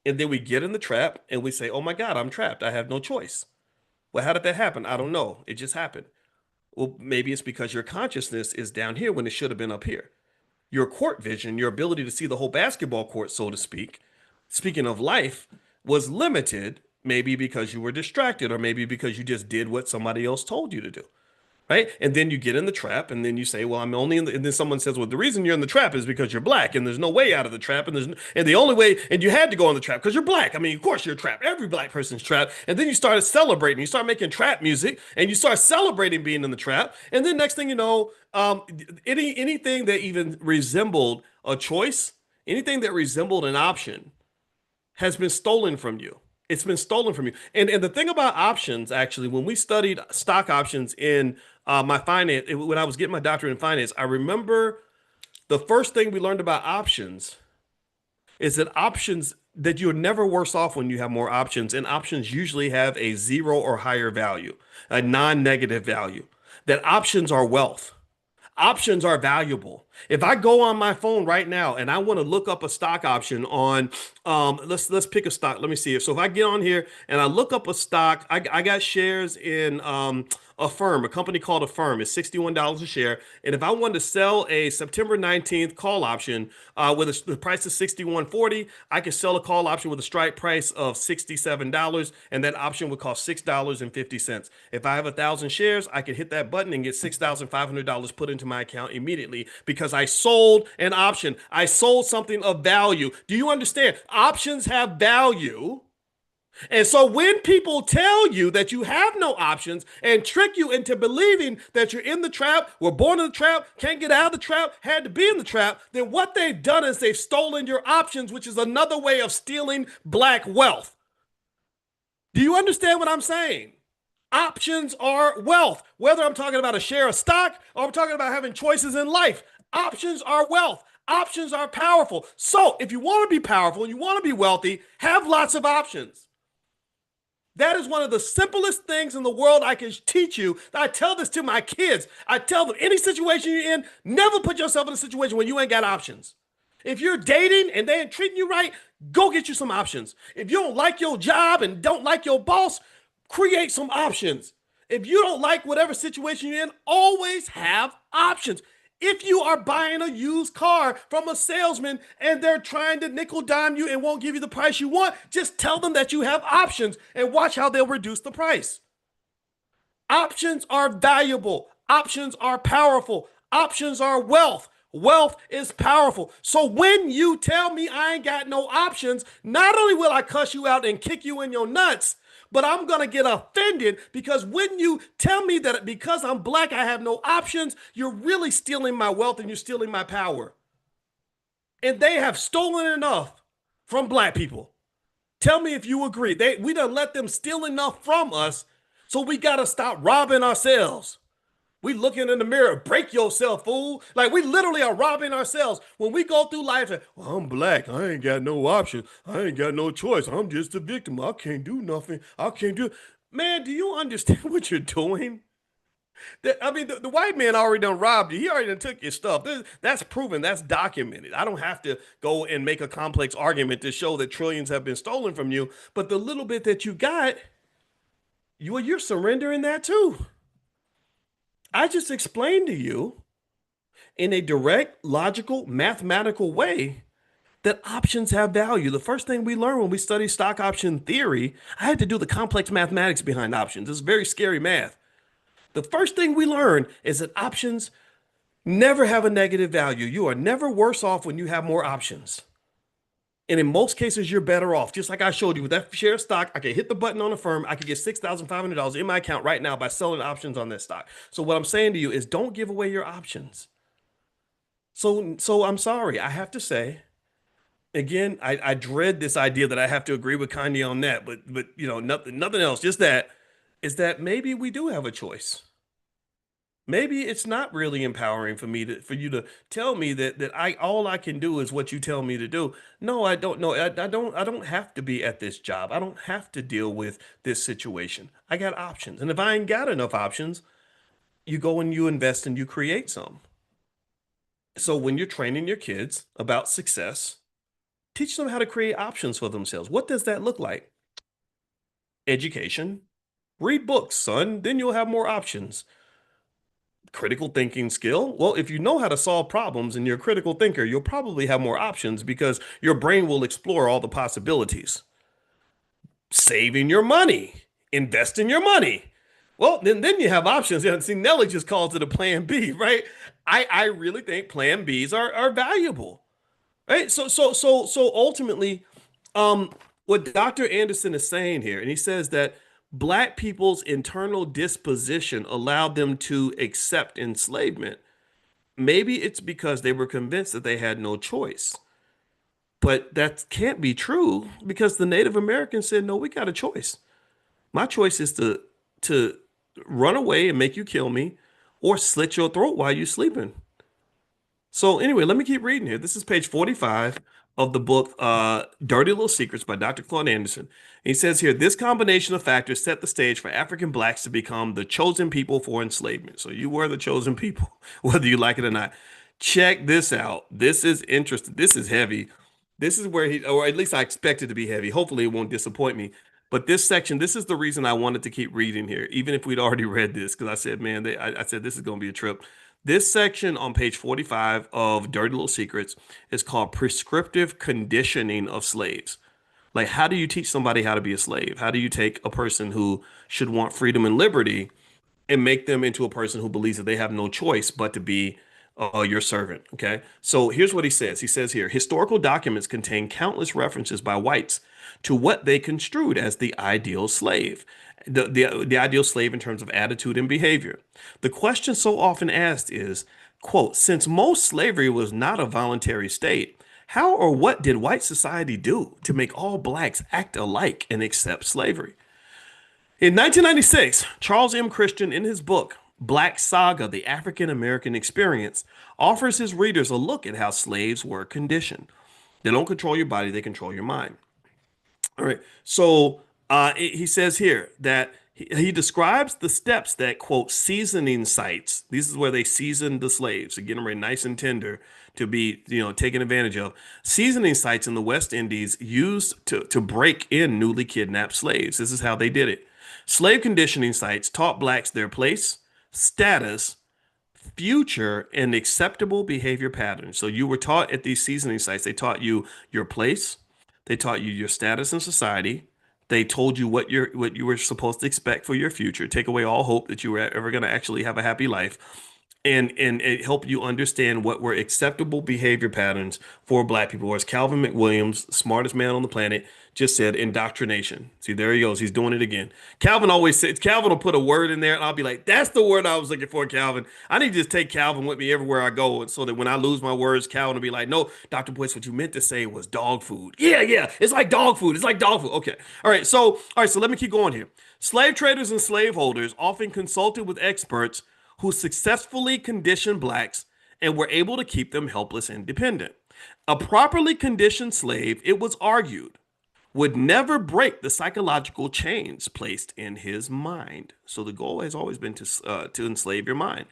And then we get in the trap and we say, oh my God, I'm trapped. I have no choice. Well, how did that happen? I don't know. It just happened. Well, maybe it's because your consciousness is down here when it should have been up here. Your court vision, your ability to see the whole basketball court, so to speak, speaking of life, was limited, maybe because you were distracted, or maybe because you just did what somebody else told you to do. Right. And then you get in the trap and then you say, well, I'm only in the, and then someone says, well, the reason you're in the trap is because you're black and there's no way out of the trap. And the only way, and you had to go in the trap because you're black. I mean, of course you're trapped. Every black person's trapped. And then you started celebrating, you start making trap music and you start celebrating being in the trap. And then next thing you know, anything that even resembled a choice, anything that resembled an option has been stolen from you. It's been stolen from you. And the thing about options, actually, when we studied stock options in my finance, when I was getting my doctorate in finance, I remember the first thing we learned about options is that options that you're never worse off when you have more options, and options usually have a zero or higher value, a non-negative value. That options are wealth. Options are valuable. If I go on my phone right now and I want to look up a stock option on, let's pick a stock. Let me see it. So if I get on here and I look up a stock, I got shares in a firm, a company called a firm. It's $61 a share. And if I wanted to sell a September 19th call option the price is 61.40, I could sell a call option with a strike price of $67, and that option would cost $6.50. If I have 1,000 shares, I could hit that button and get $6,500 put into my account immediately because I sold an option. I sold something of value. Do you understand? Options have value. And so when people tell you that you have no options and trick you into believing that you're in the trap, were born in the trap, can't get out of the trap, had to be in the trap, then what they've done is they've stolen your options, which is another way of stealing black wealth. Do you understand what I'm saying? Options are wealth. Whether I'm talking about a share of stock or I'm talking about having choices in life, options are wealth. Options are powerful. So if you want to be powerful and you want to be wealthy, have lots of options. That is one of the simplest things in the world I can teach you. I tell this to my kids. I tell them any situation you're in, never put yourself in a situation where you ain't got options. If you're dating and they ain't treating you right, go get you some options. If you don't like your job and don't like your boss, create some options. If you don't like whatever situation you're in, always have options. If you are buying a used car from a salesman and they're trying to nickel dime you and won't give you the price you want, just tell them that you have options and watch how they'll reduce the price. Options are valuable. Options are powerful. Options are wealth. Wealth is powerful. So when you tell me I ain't got no options, not only will I cuss you out and kick you in your nuts, but I'm going to get offended because when you tell me that because I'm black, I have no options, you're really stealing my wealth and you're stealing my power. And they have stolen enough from black people. Tell me if you agree. We done let them steal enough from us, so we got to stop robbing ourselves. We looking in the mirror, break yourself, fool. Like we literally are robbing ourselves. When we go through life, well, I'm black. I ain't got no option. I ain't got no choice. I'm just a victim. I can't do nothing. I can't do. Man, do you understand what you're doing? I mean, the white man already done robbed you. He already done took your stuff. That's proven. That's documented. I don't have to go and make a complex argument to show that trillions have been stolen from you. But the little bit that you got, you're surrendering that too. I just explained to you in a direct, logical, mathematical way that options have value. The first thing we learned when we studied stock option theory, I had to do the complex mathematics behind options. It's very scary math. The first thing we learned is that options never have a negative value. You are never worse off when you have more options. And in most cases, you're better off. Just like I showed you with that share of stock, I could hit the button on a firm. I could get $6,500 in my account right now by selling options on that stock. So what I'm saying to you is don't give away your options. So I'm sorry. I have to say, again, I dread this idea that I have to agree with Kanye on that, but you know, nothing else. Just that is that maybe we do have a choice. Maybe it's not really empowering for you to tell me that I all I can do is what you tell me to do. No, I don't know. I don't have to be at this job. I don't have to deal with this situation. I got options. And if I ain't got enough options, you go and you invest and you create some. So when you're training your kids about success, Teach them how to create options for themselves. What does that look like? Education. Read books, son. Then you'll have more options. Critical thinking skill. Well, if you know how to solve problems and you're a critical thinker, you'll probably have more options because your brain will explore all the possibilities. Saving your money, investing your money. Well, then you have options. Yeah, see, Nelly just calls it a plan B, right? I really think plan Bs are valuable, right? So ultimately, um, what Dr. Anderson is saying here, and he says that black people's internal disposition allowed them to accept enslavement. Maybe it's because they were convinced that they had no choice. But that can't be true because the Native Americans said, no, we got a choice. My choice is to run away and make you kill me or slit your throat while you're sleeping. So anyway, let me keep reading here. This is page 45 of the book Dirty Little Secrets by Dr. Claude Anderson. He says here, this combination of factors set the stage for African blacks to become the chosen people for enslavement. So you were the chosen people, whether you like it or not. Check this out. This is interesting. This is heavy. This is where he, or at least I expect it to be heavy. Hopefully it won't disappoint me. But this section, this is the reason I wanted to keep reading here, even if we'd already read this, because I said, man, I said this is going to be a trip. This section on page 45 of Dirty Little Secrets is called Prescriptive Conditioning of Slaves. Like, how do you teach somebody how to be a slave? How do you take a person who should want freedom and liberty and make them into a person who believes that they have no choice but to be your servant? Okay. So here's what he says. He says here, historical documents contain countless references by whites to what they construed as the ideal slave, the ideal slave in terms of attitude and behavior. The question so often asked is, quote, since most slavery was not a voluntary state, how or what did white society do to make all blacks act alike and accept slavery? In 1996, Charles M. Christian, in his book, Black Saga, The African American Experience, offers his readers a look at how slaves were conditioned. They don't control your body, they control your mind. All right. So he says here that he describes the steps that, quote, seasoning sites, this is where they season the slaves to get them ready nice and tender to be, taken advantage of. Seasoning sites in the West Indies used to break in newly kidnapped slaves. This is how they did it. Slave conditioning sites taught blacks their place, status, future, and acceptable behavior patterns. So you were taught at these seasoning sites, they taught you your place, they taught you your status in society. They told you what you were supposed to expect for your future. Take away all hope that you were ever going to actually have a happy life, and it helped you understand what were acceptable behavior patterns for black people. Or as Calvin McWilliams, smartest man on the planet, just said, indoctrination. See, there he goes. He's doing it again. Calvin always says, Calvin will put a word in there and I'll be like, that's the word I was looking for, Calvin. I need to just take Calvin with me everywhere I go so that when I lose my words, Calvin will be like, no, Dr. Boyce, what you meant to say was dog food. Yeah. It's like dog food. It's like dog food. Okay. All right. So let me keep going here. Slave traders and slaveholders often consulted with experts who successfully conditioned blacks and were able to keep them helpless and dependent. A properly conditioned slave, it was argued, would never break the psychological chains placed in his mind. So the goal has always been to enslave your mind.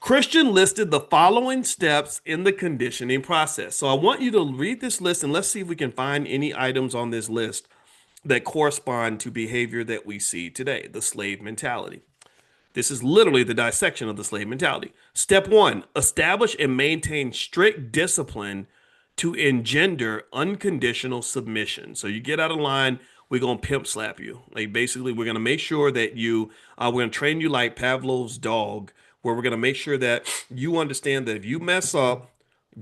Christian listed the following steps in the conditioning process. So I want you to read this list and let's see if we can find any items on this list that correspond to behavior that we see today, the slave mentality. This is literally the dissection of the slave mentality. Step one, establish and maintain strict discipline to engender unconditional submission. So you get out of line, we're going to pimp slap you. Like basically, we're going to make sure that we're going to train you like Pavlov's dog, where we're going to make sure that you understand that if you mess up,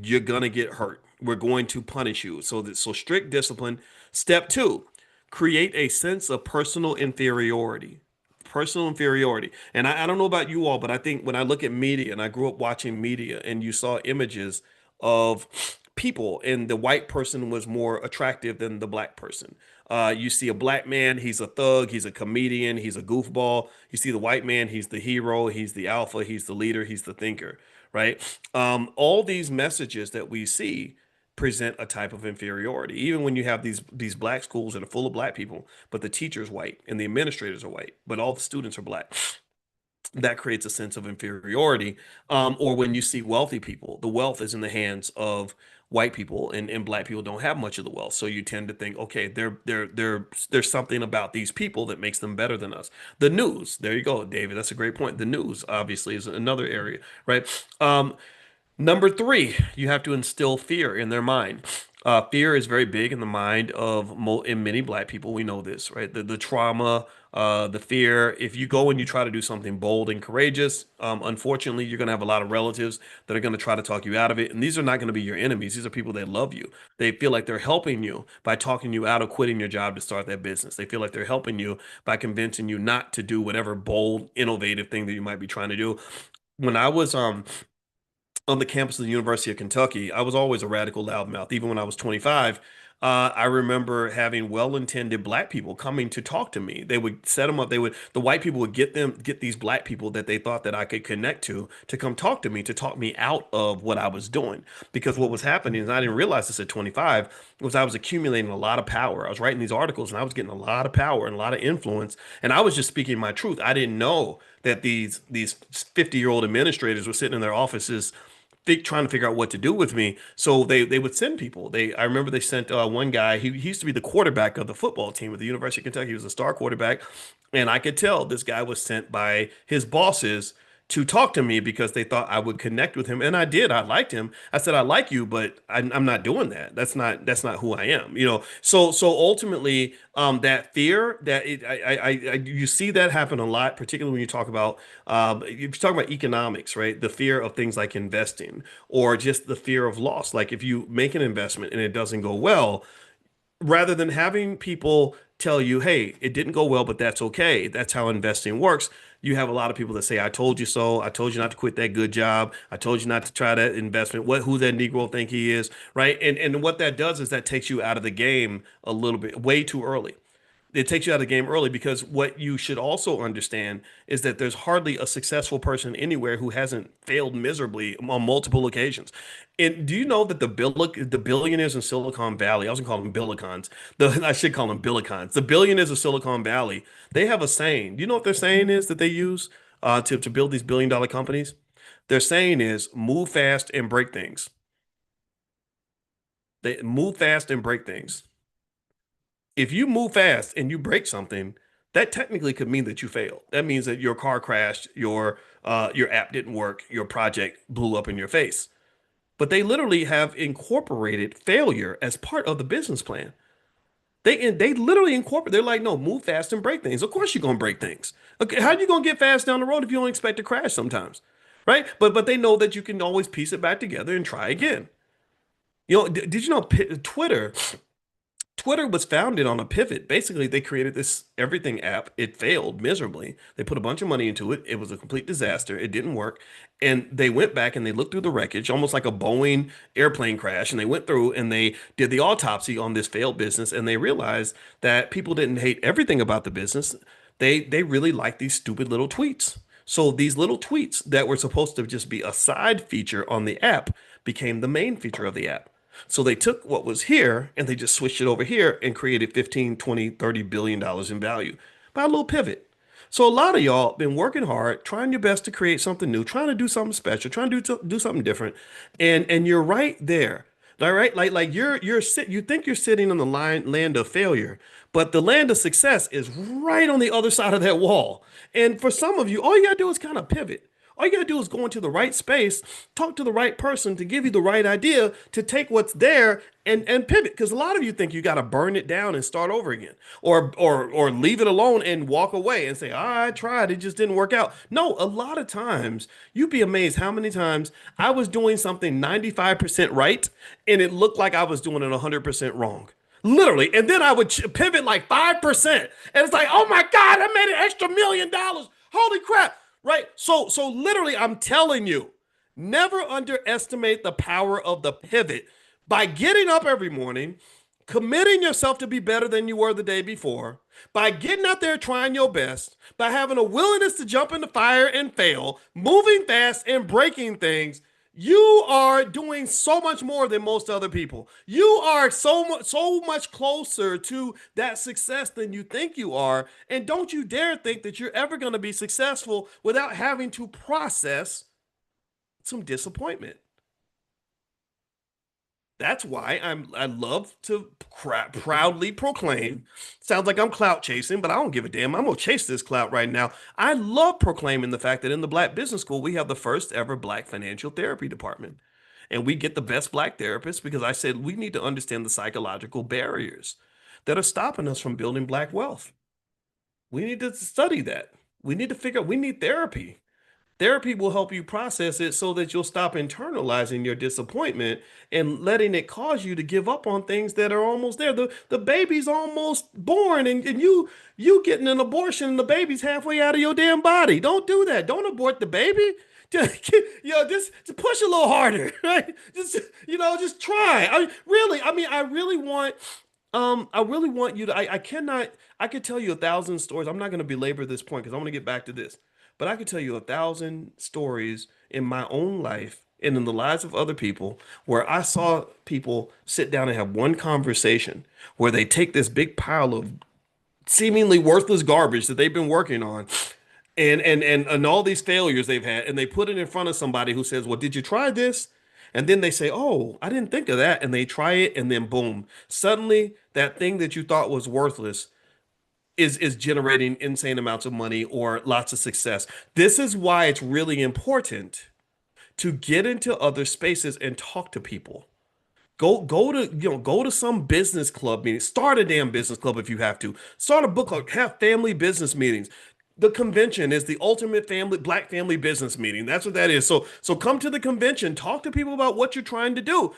you're going to get hurt. We're going to punish you. So strict discipline. Step two, create a sense of personal inferiority. Personal inferiority. And I don't know about you all, but I think when I look at media, and I grew up watching media, and you saw images of people, and the white person was more attractive than the black person. You see a black man, he's a thug, he's a comedian, he's a goofball. You see the white man, he's the hero, he's the alpha, he's the leader, he's the thinker, right? All these messages that we see present a type of inferiority. Even when you have these black schools that are full of black people, but the teacher's white and the administrators are white, but all the students are black, that creates a sense of inferiority. Or when you see wealthy people, the wealth is in the hands of white people and black people don't have much of the wealth. So you tend to think, okay, there's something about these people that makes them better than us. The news, there you go, David. That's a great point. The news obviously is another area, right? Number three, you have to instill fear in their mind. Fear is very big in the mind of in many black people. We know this, right? The trauma, the fear. If you go and you try to do something bold and courageous, unfortunately, you're going to have a lot of relatives that are going to try to talk you out of it. And these are not going to be your enemies. These are people that love you. They feel like they're helping you by talking you out of quitting your job to start that business. They feel like they're helping you by convincing you not to do whatever bold, innovative thing that you might be trying to do. When I was on the campus of the University of Kentucky, I was always a radical loudmouth. Even when I was 25, I remember having well-intended black people coming to talk to me. They would set them up. The white people would get these black people that they thought that I could connect to come talk to me, to talk me out of what I was doing. Because what was happening is, I didn't realize this at 25, was I was accumulating a lot of power. I was writing these articles and I was getting a lot of power and a lot of influence. And I was just speaking my truth. I didn't know that these 50-year-old administrators were sitting in their offices trying to figure out what to do with me. So they would send people. I remember they sent one guy. He used to be the quarterback of the football team at the University of Kentucky. He was a star quarterback, and I could tell this guy was sent by his bosses to talk to me because they thought I would connect with him, and I did. I liked him. I said, I like you, but I'm not doing that. That's not who I am. So ultimately, that fear that you see that happen a lot, particularly when you talk about if you talk about economics, right? The fear of things like investing, or just the fear of loss. Like if you make an investment and it doesn't go well, rather than having people tell you, hey, it didn't go well, but that's okay. That's how investing works. You have a lot of people that say, I told you so. I told you not to quit that good job. I told you not to try that investment. Who that Negro think he is, right? And what that does is that takes you out of the game a little bit, way too early. It takes you out of the game early, because what you should also understand is that there's hardly a successful person anywhere who hasn't failed miserably on multiple occasions. And do you know that the billionaires in Silicon Valley, I was gonna call them billicons, I should call them billicons, the billionaires of Silicon Valley, they have a saying. Do you know what their saying is that they use to build these billion-dollar companies? Their saying is move fast and break things. They move fast and break things. If you move fast and you break something, that technically could mean that you failed. That means that your car crashed, your app didn't work, your project blew up in your face. But they literally have incorporated failure as part of the business plan. They literally incorporate. They're like, no, move fast and break things. Of course you're gonna break things. Okay, how are you gonna get fast down the road if you don't expect to crash sometimes, right? But they know that you can always piece it back together and try again. Did you know Twitter was founded on a pivot. Basically, they created this everything app. It failed miserably. They put a bunch of money into it. It was a complete disaster. It didn't work. And they went back and they looked through the wreckage, almost like a Boeing airplane crash. And they went through and they did the autopsy on this failed business. And they realized that people didn't hate everything about the business. They really liked these stupid little tweets. So these little tweets that were supposed to just be a side feature on the app became the main feature of the app. So they took what was here and they just switched it over here and created 15, 20, 30 billion dollars in value by a little pivot. So a lot of y'all been working hard, trying your best to create something new, trying to do something special, trying to do something different, and you're right there. All right, like you think you're sitting on the land of failure, but the land of success is right on the other side of that wall. And for some of you, all you gotta do is kind of pivot. All you gotta do is go into the right space, talk to the right person to give you the right idea to take what's there and pivot. Because a lot of you think you gotta burn it down and start over again, or leave it alone and walk away and say, "Oh, I tried, it just didn't work out." No, a lot of times you'd be amazed how many times I was doing something 95% right and it looked like I was doing it 100% wrong. Literally. And then I would pivot like 5%. And it's like, oh my God, I made an extra $1 million. Holy crap. Right. So literally, I'm telling you, never underestimate the power of the pivot. By getting up every morning, committing yourself to be better than you were the day before, by getting out there trying your best, by having a willingness to jump in the fire and fail, moving fast and breaking things, you are doing so much more than most other people. You are so much closer to that success than you think you are. And don't you dare think that you're ever going to be successful without having to process some disappointment. That's why I love to proudly proclaim. Sounds like I'm clout chasing, but I don't give a damn. I'm gonna chase this clout right now. I love proclaiming the fact that in the Black Business School we have the first ever Black financial therapy department, and we get the best Black therapists because I said we need to understand the psychological barriers that are stopping us from building Black wealth. We need to study that. We need to figure out. We need therapy. Therapy will help you process it so that you'll stop internalizing your disappointment and letting it cause you to give up on things that are almost there. The baby's almost born and you getting an abortion and the baby's halfway out of your damn body. Don't do that. Don't abort the baby. Just push a little harder, right? Just try. I really want you to. I cannot. I could tell you a thousand stories. I'm not going to belabor this point because I want to get back to this. But I could tell you a thousand stories in my own life and in the lives of other people where I saw people sit down and have one conversation where they take this big pile of seemingly worthless garbage that they've been working on and all these failures they've had, and they put it in front of somebody who says, "Well, did you try this?" And then they say, "Oh, I didn't think of that." And they try it, and then boom, suddenly that thing that you thought was worthless is generating insane amounts of money or lots of success. This is why it's really important to get into other spaces and talk to people. Go to some business club meeting. Start a damn business club if you have to. Start a book club. Have family business meetings. The convention is the ultimate Black family business meeting. That's what that is. So come to the convention. Talk to people about what you're trying to do.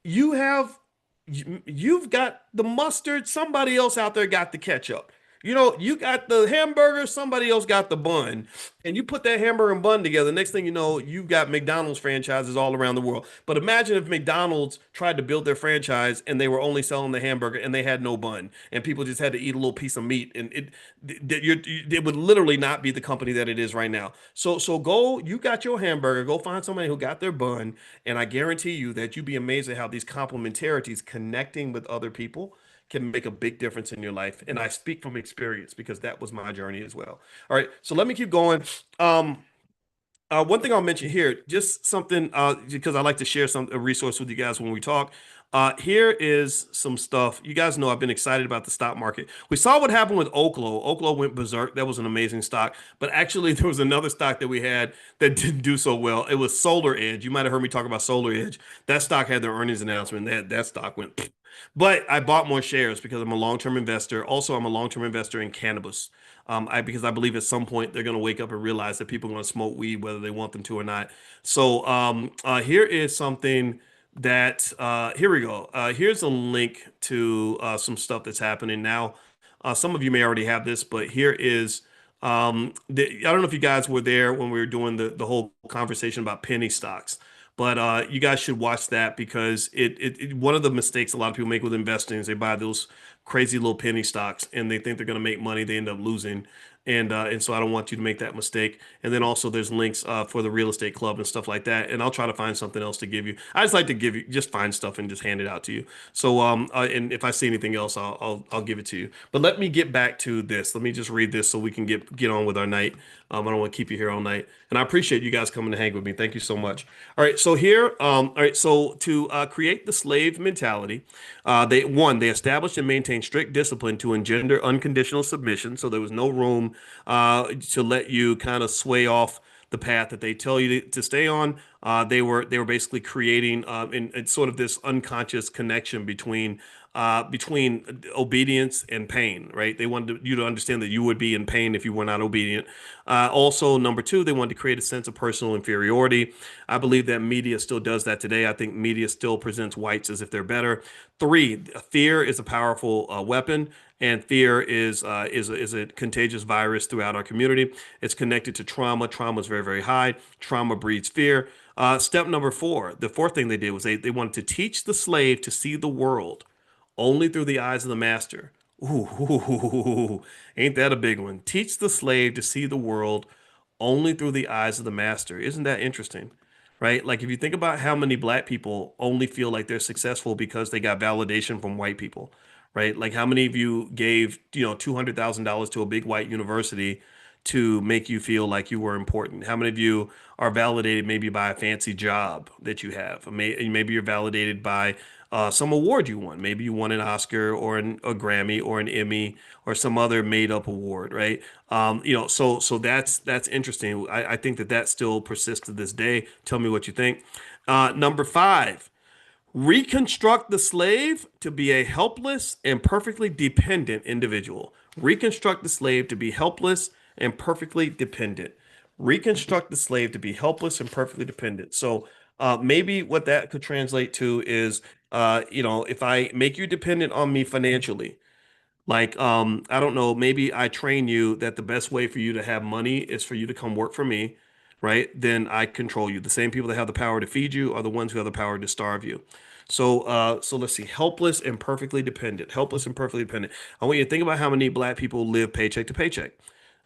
You have you've got the mustard, somebody else out there got the ketchup. You got the hamburger, somebody else got the bun. And you put that hamburger and bun together. Next thing you know, you've got McDonald's franchises all around the world. But imagine if McDonald's tried to build their franchise and they were only selling the hamburger and they had no bun and people just had to eat a little piece of meat and it would literally not be the company that it is right now. So go, you got your hamburger, go find somebody who got their bun, and I guarantee you that you'd be amazed at how these complementarities connecting with other people can make a big difference in your life. And I speak from experience because that was my journey as well. All right, so let me keep going. One thing I'll mention here, just something because I like to share a resource with you guys when we talk. Here is some stuff. You guys know I've been excited about the stock market. We saw what happened with Oklo. Oklo went berserk. That was an amazing stock. But actually, there was another stock that we had that didn't do so well. It was Solar Edge. You might have heard me talk about Solar Edge. That stock had their earnings announcement. That stock went. But I bought more shares because I'm a long-term investor. Also, I'm a long-term investor in cannabis. Because I believe at some point they're going to wake up and realize that people are going to smoke weed whether they want them to or not. So here is something that here we go. Here's a link to some stuff that's happening now. Some of you may already have this, but here is I don't know if you guys were there when we were doing the whole conversation about penny stocks. But you guys should watch that because one of the mistakes a lot of people make with investing is they buy those crazy little penny stocks and they think they're going to make money. They end up losing. And so I don't want you to make that mistake. And then also there's links for the real estate club and stuff like that. And I'll try to find something else to give you. I just like to just find stuff and just hand it out to you. So and if I see anything else, I'll give it to you. But let me get back to this. Let me just read this so we can get on with our night. I don't want to keep you here all night. And I appreciate you guys coming to hang with me. Thank you so much. All right. So here, all right. So to create the slave mentality, they established and maintained strict discipline to engender unconditional submission. So there was no room to let you kind of sway off the path that they tell you to stay on. They were basically creating in sort of this unconscious connection between obedience and pain, right? They wanted you to understand that you would be in pain if you were not obedient. Also, number two, they wanted to create a sense of personal inferiority. I believe that media still does that today. I think media still presents whites as if they're better. Three, fear is a powerful weapon, and fear is a contagious virus throughout our community. It's connected to trauma. Trauma is very, very high. Trauma breeds fear. Step number four, the fourth thing they did was they wanted to teach the slave to see the world only through the eyes of the master. Ooh, ain't that a big one? Teach the slave to see the world only through the eyes of the master. Isn't that interesting? Right? Like if you think about how many black people only feel like they're successful because they got validation from white people, right? Like how many of you gave, $200,000 to a big white university to make you feel like you were important? How many of you are validated maybe by a fancy job that you have? Maybe you're validated by some award you won. Maybe you won an Oscar or a Grammy or an Emmy or some other made up award, right? So that's interesting. I think that still persists to this day. Tell me what you think. Number five. Reconstruct the slave to be a helpless and perfectly dependent individual. Reconstruct the slave to be helpless and perfectly dependent. Reconstruct the slave to be helpless and perfectly dependent. So maybe what that could translate to is, if I make you dependent on me financially, like, I don't know, maybe I train you that the best way for you to have money is for you to come work for me, right? Then I control you. The same people that have the power to feed you are the ones who have the power to starve you. So let's see, helpless and perfectly dependent, helpless and perfectly dependent. I want you to think about how many black people live paycheck to paycheck.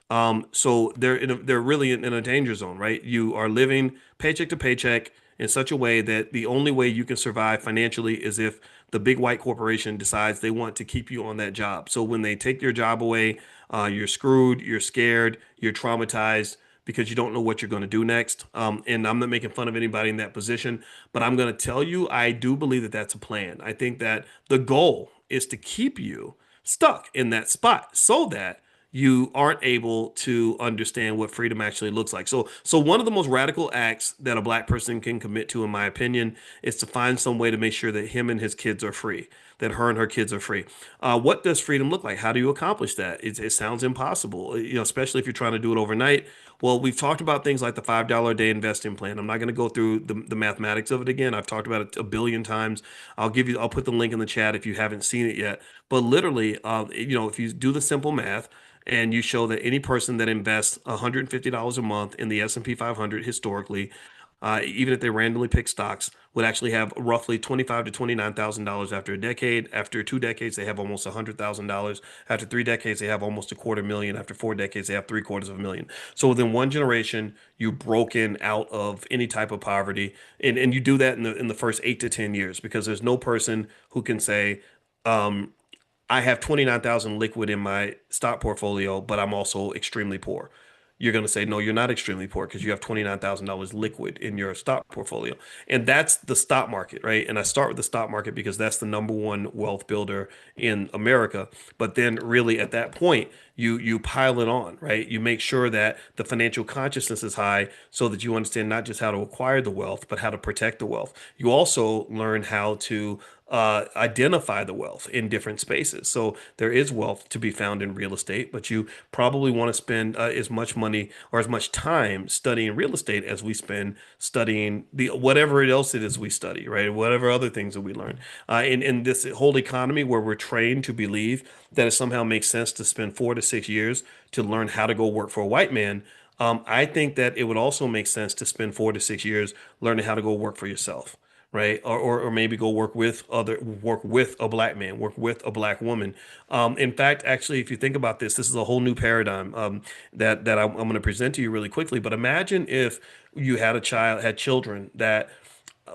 So they're really in a danger zone, right? You are living paycheck to paycheck in such a way that the only way you can survive financially is if the big white corporation decides they want to keep you on that job. So when they take your job away, you're screwed, you're scared, you're traumatized because you don't know what you're going to do next. And I'm not making fun of anybody in that position, but I'm going to tell you, I do believe that that's a plan. I think that the goal is to keep you stuck in that spot so that you aren't able to understand what freedom actually looks like. So one of the most radical acts that a black person can commit to, in my opinion, is to find some way to make sure that him and his kids are free, that her and her kids are free. What does freedom look like? How do you accomplish that? It sounds impossible, especially if you're trying to do it overnight. Well, we've talked about things like the $5 a day investing plan. I'm not going to go through the mathematics of it again. I've talked about it a billion times. I'll put the link in the chat if you haven't seen it yet. But literally, if you do the simple math, and you show that any person that invests $150 a month in the S&P 500 historically, even if they randomly pick stocks, would actually have roughly $25,000 to $29,000 after a decade. After 2 decades, they have almost $100,000. After 3 decades, they have almost a quarter million. After 4 decades, they have three-quarters of a million. So within one generation, you've broken out of any type of poverty, and you do that in the first 8 to 10 years, because there's no person who can say, I have 29,000 liquid in my stock portfolio, but I'm also extremely poor. You're going to say, no, you're not extremely poor because you have $29,000 liquid in your stock portfolio. And that's the stock market, right? And I start with the stock market because that's the number one wealth builder in America. But then really at that point, you pile it on, right? You make sure that the financial consciousness is high so that you understand not just how to acquire the wealth, but how to protect the wealth. You also learn how to identify the wealth in different spaces. So there is wealth to be found in real estate, but you probably want to spend as much money or as much time studying real estate as we spend studying the whatever else it is we study, right? Whatever other things that we learn. In this whole economy where we're trained to believe that it somehow makes sense to spend 4 to 6 years to learn how to go work for a white man. I think that it would also make sense to spend 4 to 6 years learning how to go work for yourself, right? Or maybe go work with a black man, work with a black woman. In fact, actually, if you think about this, this is a whole new paradigm that I'm going to present to you really quickly. But imagine if you had children that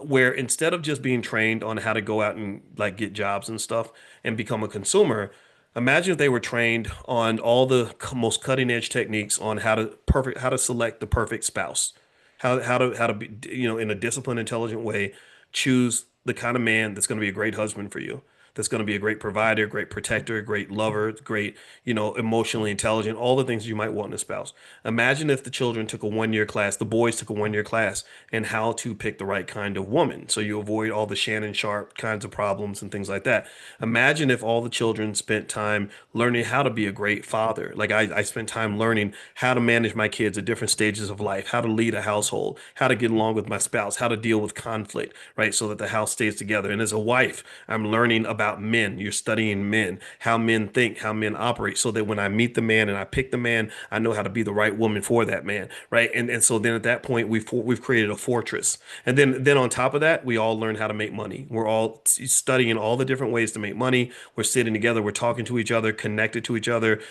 where instead of just being trained on how to go out and like get jobs and stuff and become a consumer, imagine if they were trained on all the most cutting edge techniques on how to select the perfect spouse, how to be, in a disciplined, intelligent way, choose the kind of man that's going to be a great husband for you, that's going to be a great provider, great protector, great lover, great, emotionally intelligent, all the things you might want in a spouse. Imagine if the children took a 1 year class, the boys took a 1 year class in how to pick the right kind of woman. So you avoid all the Shannon Sharp kinds of problems and things like that. Imagine if all the children spent time learning how to be a great father. Like I spent time learning how to manage my kids at different stages of life, how to lead a household, how to get along with my spouse, how to deal with conflict, right? So that the house stays together. And as a wife, I'm learning about men. You're studying men, how men think, how men operate, so that when I meet the man and I pick the man, I know how to be the right woman for that man, right? And so then at that point, we've created a fortress. And then on top of that, we all learn how to make money. We're all studying all the different ways to make money. We're sitting together, we're talking to each other, connected to each other,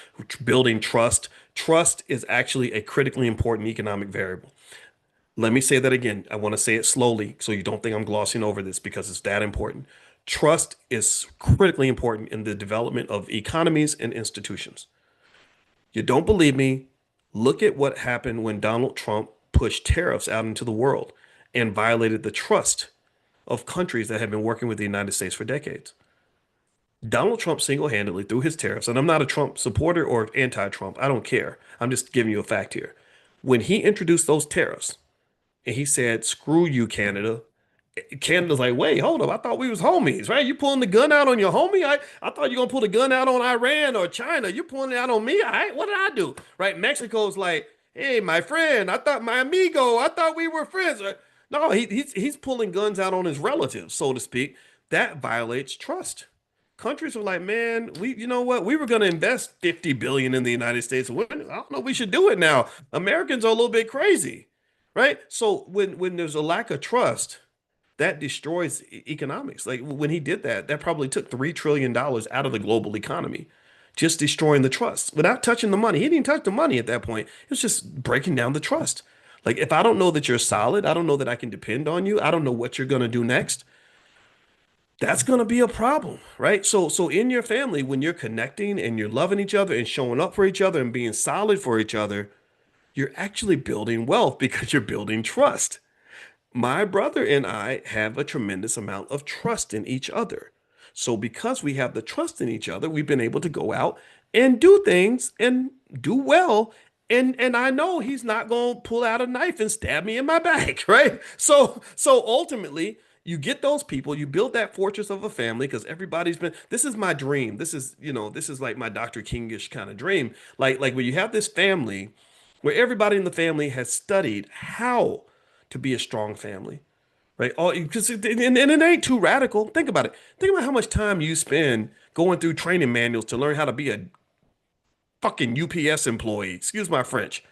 building trust. Trust is actually a critically important economic variable. Let me say that again. I want to say it slowly so you don't think I'm glossing over this because it's that important. Trust is critically important in the development of economies and institutions. You don't believe me? Look at what happened when Donald Trump pushed tariffs out into the world and violated the trust of countries that have been working with the United States for decades. Donald Trump single-handedly through his tariffs, and I'm not a Trump supporter or anti-Trump, I don't care. I'm just giving you a fact here. When he introduced those tariffs and he said, "Screw you, Canada," Canada's like, "Wait, hold up. I thought we was homies, right? You pulling the gun out on your homie? I thought you were gonna pull the gun out on Iran or China. You pulling it out on me? All right, what did I do?" Right? Mexico's like, "Hey, my friend, I thought my amigo, I thought we were friends." No, he's pulling guns out on his relatives, so to speak. That violates trust. Countries were like, "Man, you know what? We were going to invest 50 billion in the United States. I don't know. We should do it now. Americans are a little bit crazy, right?" So when there's a lack of trust, that destroys economics. Like when he did that, that probably took $3 trillion out of the global economy, just destroying the trust without touching the money. He didn't touch the money at that point. It was just breaking down the trust. Like if I don't know that you're solid, I don't know that I can depend on you. I don't know what you're going to do next. That's going to be a problem, right? So in your family, when you're connecting and you're loving each other and showing up for each other and being solid for each other, you're actually building wealth because you're building trust. My brother and I have a tremendous amount of trust in each other. So because we have the trust in each other, we've been able to go out and do things and do well. And I know he's not going to pull out a knife and stab me in my back, right? So ultimately, you get those people, you build that fortress of a family because everybody's been, this is my dream. This is like my Dr. Kingish kind of dream. Like when you have this family where everybody in the family has studied how to be a strong family, right? All because and it ain't too radical. Think about it. Think about how much time you spend going through training manuals to learn how to be a fucking UPS employee. Excuse my French.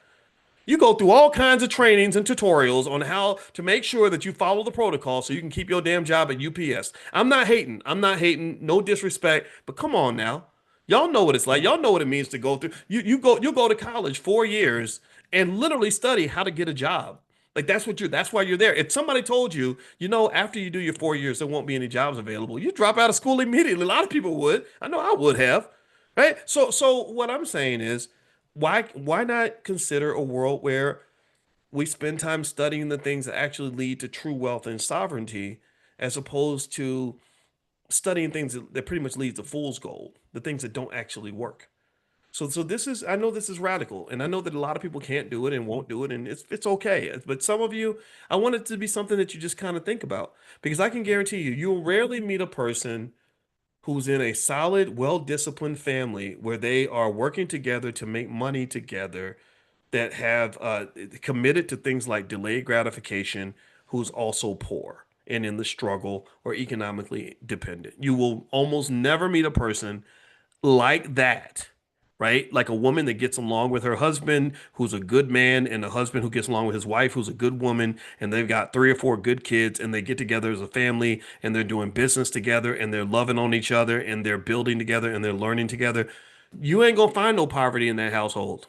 You go through all kinds of trainings and tutorials on how to make sure that you follow the protocol so you can keep your damn job at UPS. I'm not hating. I'm not hating. No disrespect, but come on now. Y'all know what it's like. Y'all know what it means to go through. You go to college 4 years and literally study how to get a job. Like that's why you're there. If somebody told you, after you do your 4 years, there won't be any jobs available, you drop out of school immediately. A lot of people would. I know I would have. Right? So what I'm saying is why not consider a world where we spend time studying the things that actually lead to true wealth and sovereignty as opposed to studying things that pretty much leads to fool's gold, the things that don't actually work. So this is, I know this is radical, and I know that a lot of people can't do it and won't do it, and it's okay. But some of you, I want it to be something that you just kind of think about because I can guarantee you, you'll rarely meet a person who's in a solid, well-disciplined family where they are working together to make money together, that have committed to things like delayed gratification, who's also poor and in the struggle or economically dependent. You will almost never meet a person like that, right? Like a woman that gets along with her husband, who's a good man, and a husband who gets along with his wife, who's a good woman, and they've got 3 or 4 good kids, and they get together as a family, and they're doing business together, and they're loving on each other, and they're building together, and they're learning together. You ain't gonna find no poverty in that household.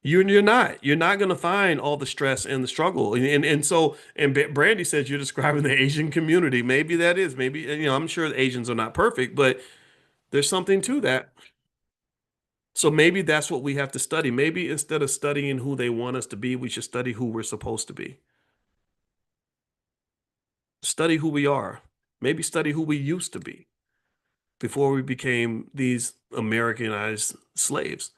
You're not gonna find all the stress and the struggle. Brandy says you're describing the Asian community. Maybe that is, maybe, I'm sure the Asians are not perfect, but there's something to that. So maybe that's what we have to study. Maybe instead of studying who they want us to be, we should study who we're supposed to be. Study who we are. Maybe study who we used to be before we became these Americanized slaves.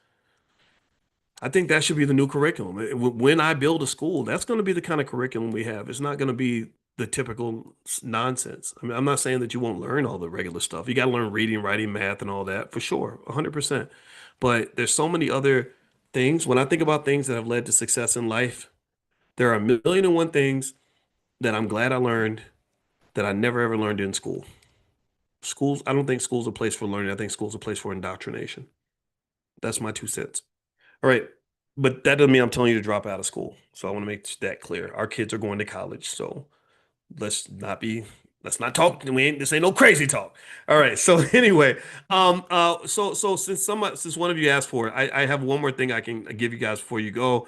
I think that should be the new curriculum. When I build a school, that's going to be the kind of curriculum we have. It's not going to be the typical nonsense. I mean, I'm not saying that you won't learn all the regular stuff. You got to learn reading, writing, math, and all that for sure, 100%. But there's so many other things. When I think about things that have led to success in life, there are a million and one things that I'm glad I learned that I never ever learned in school. Schools, I don't think school's a place for learning. I think school's a place for indoctrination. That's my 2 cents. All right. But that doesn't mean I'm telling you to drop out of school. So I want to make that clear. Our kids are going to college. So let's not be, let's not talk. This ain't no crazy talk. All right. So anyway, so since one of you asked for it, I have one more thing I can give you guys before you go.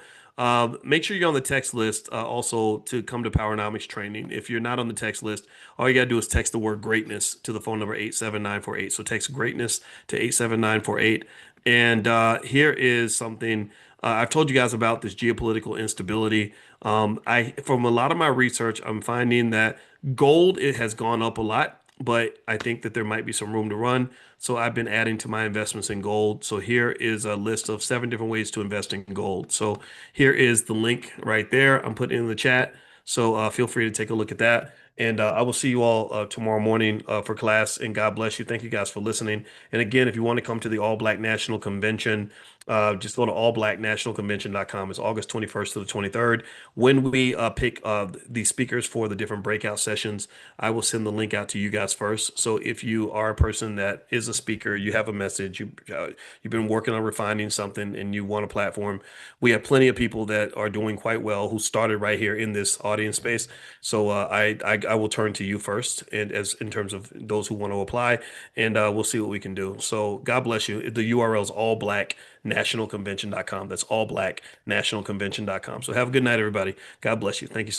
Make sure you're on the text list also to come to Powernomics training. If you're not on the text list, all you got to do is text the word greatness to the phone number 87948. So text greatness to 87948. And here is something I've told you guys about this geopolitical instability. From a lot of my research, I'm finding that gold, it has gone up a lot, but I think that there might be some room to run. So I've been adding to my investments in gold. So here is a list of 7 different ways to invest in gold. So here is the link right there. I'm putting it in the chat. So feel free to take a look at that. And I will see you all tomorrow morning for class. And God bless you. Thank you guys for listening. And again, if you want to come to the All Black National Convention, just go to allblacknationalconvention.com. It's August 21st to the 23rd. When we pick the speakers for the different breakout sessions, I will send the link out to you guys first. So if you are a person that is a speaker, you have a message, you've been working on refining something and you want a platform, we have plenty of people that are doing quite well who started right here in this audience space. So I will turn to you first, and as in terms of those who want to apply, and we'll see what we can do. So God bless you. The URL is allblacknationalconvention.com. That's allblacknationalconvention.com. So have a good night, everybody. God bless you. Thank you.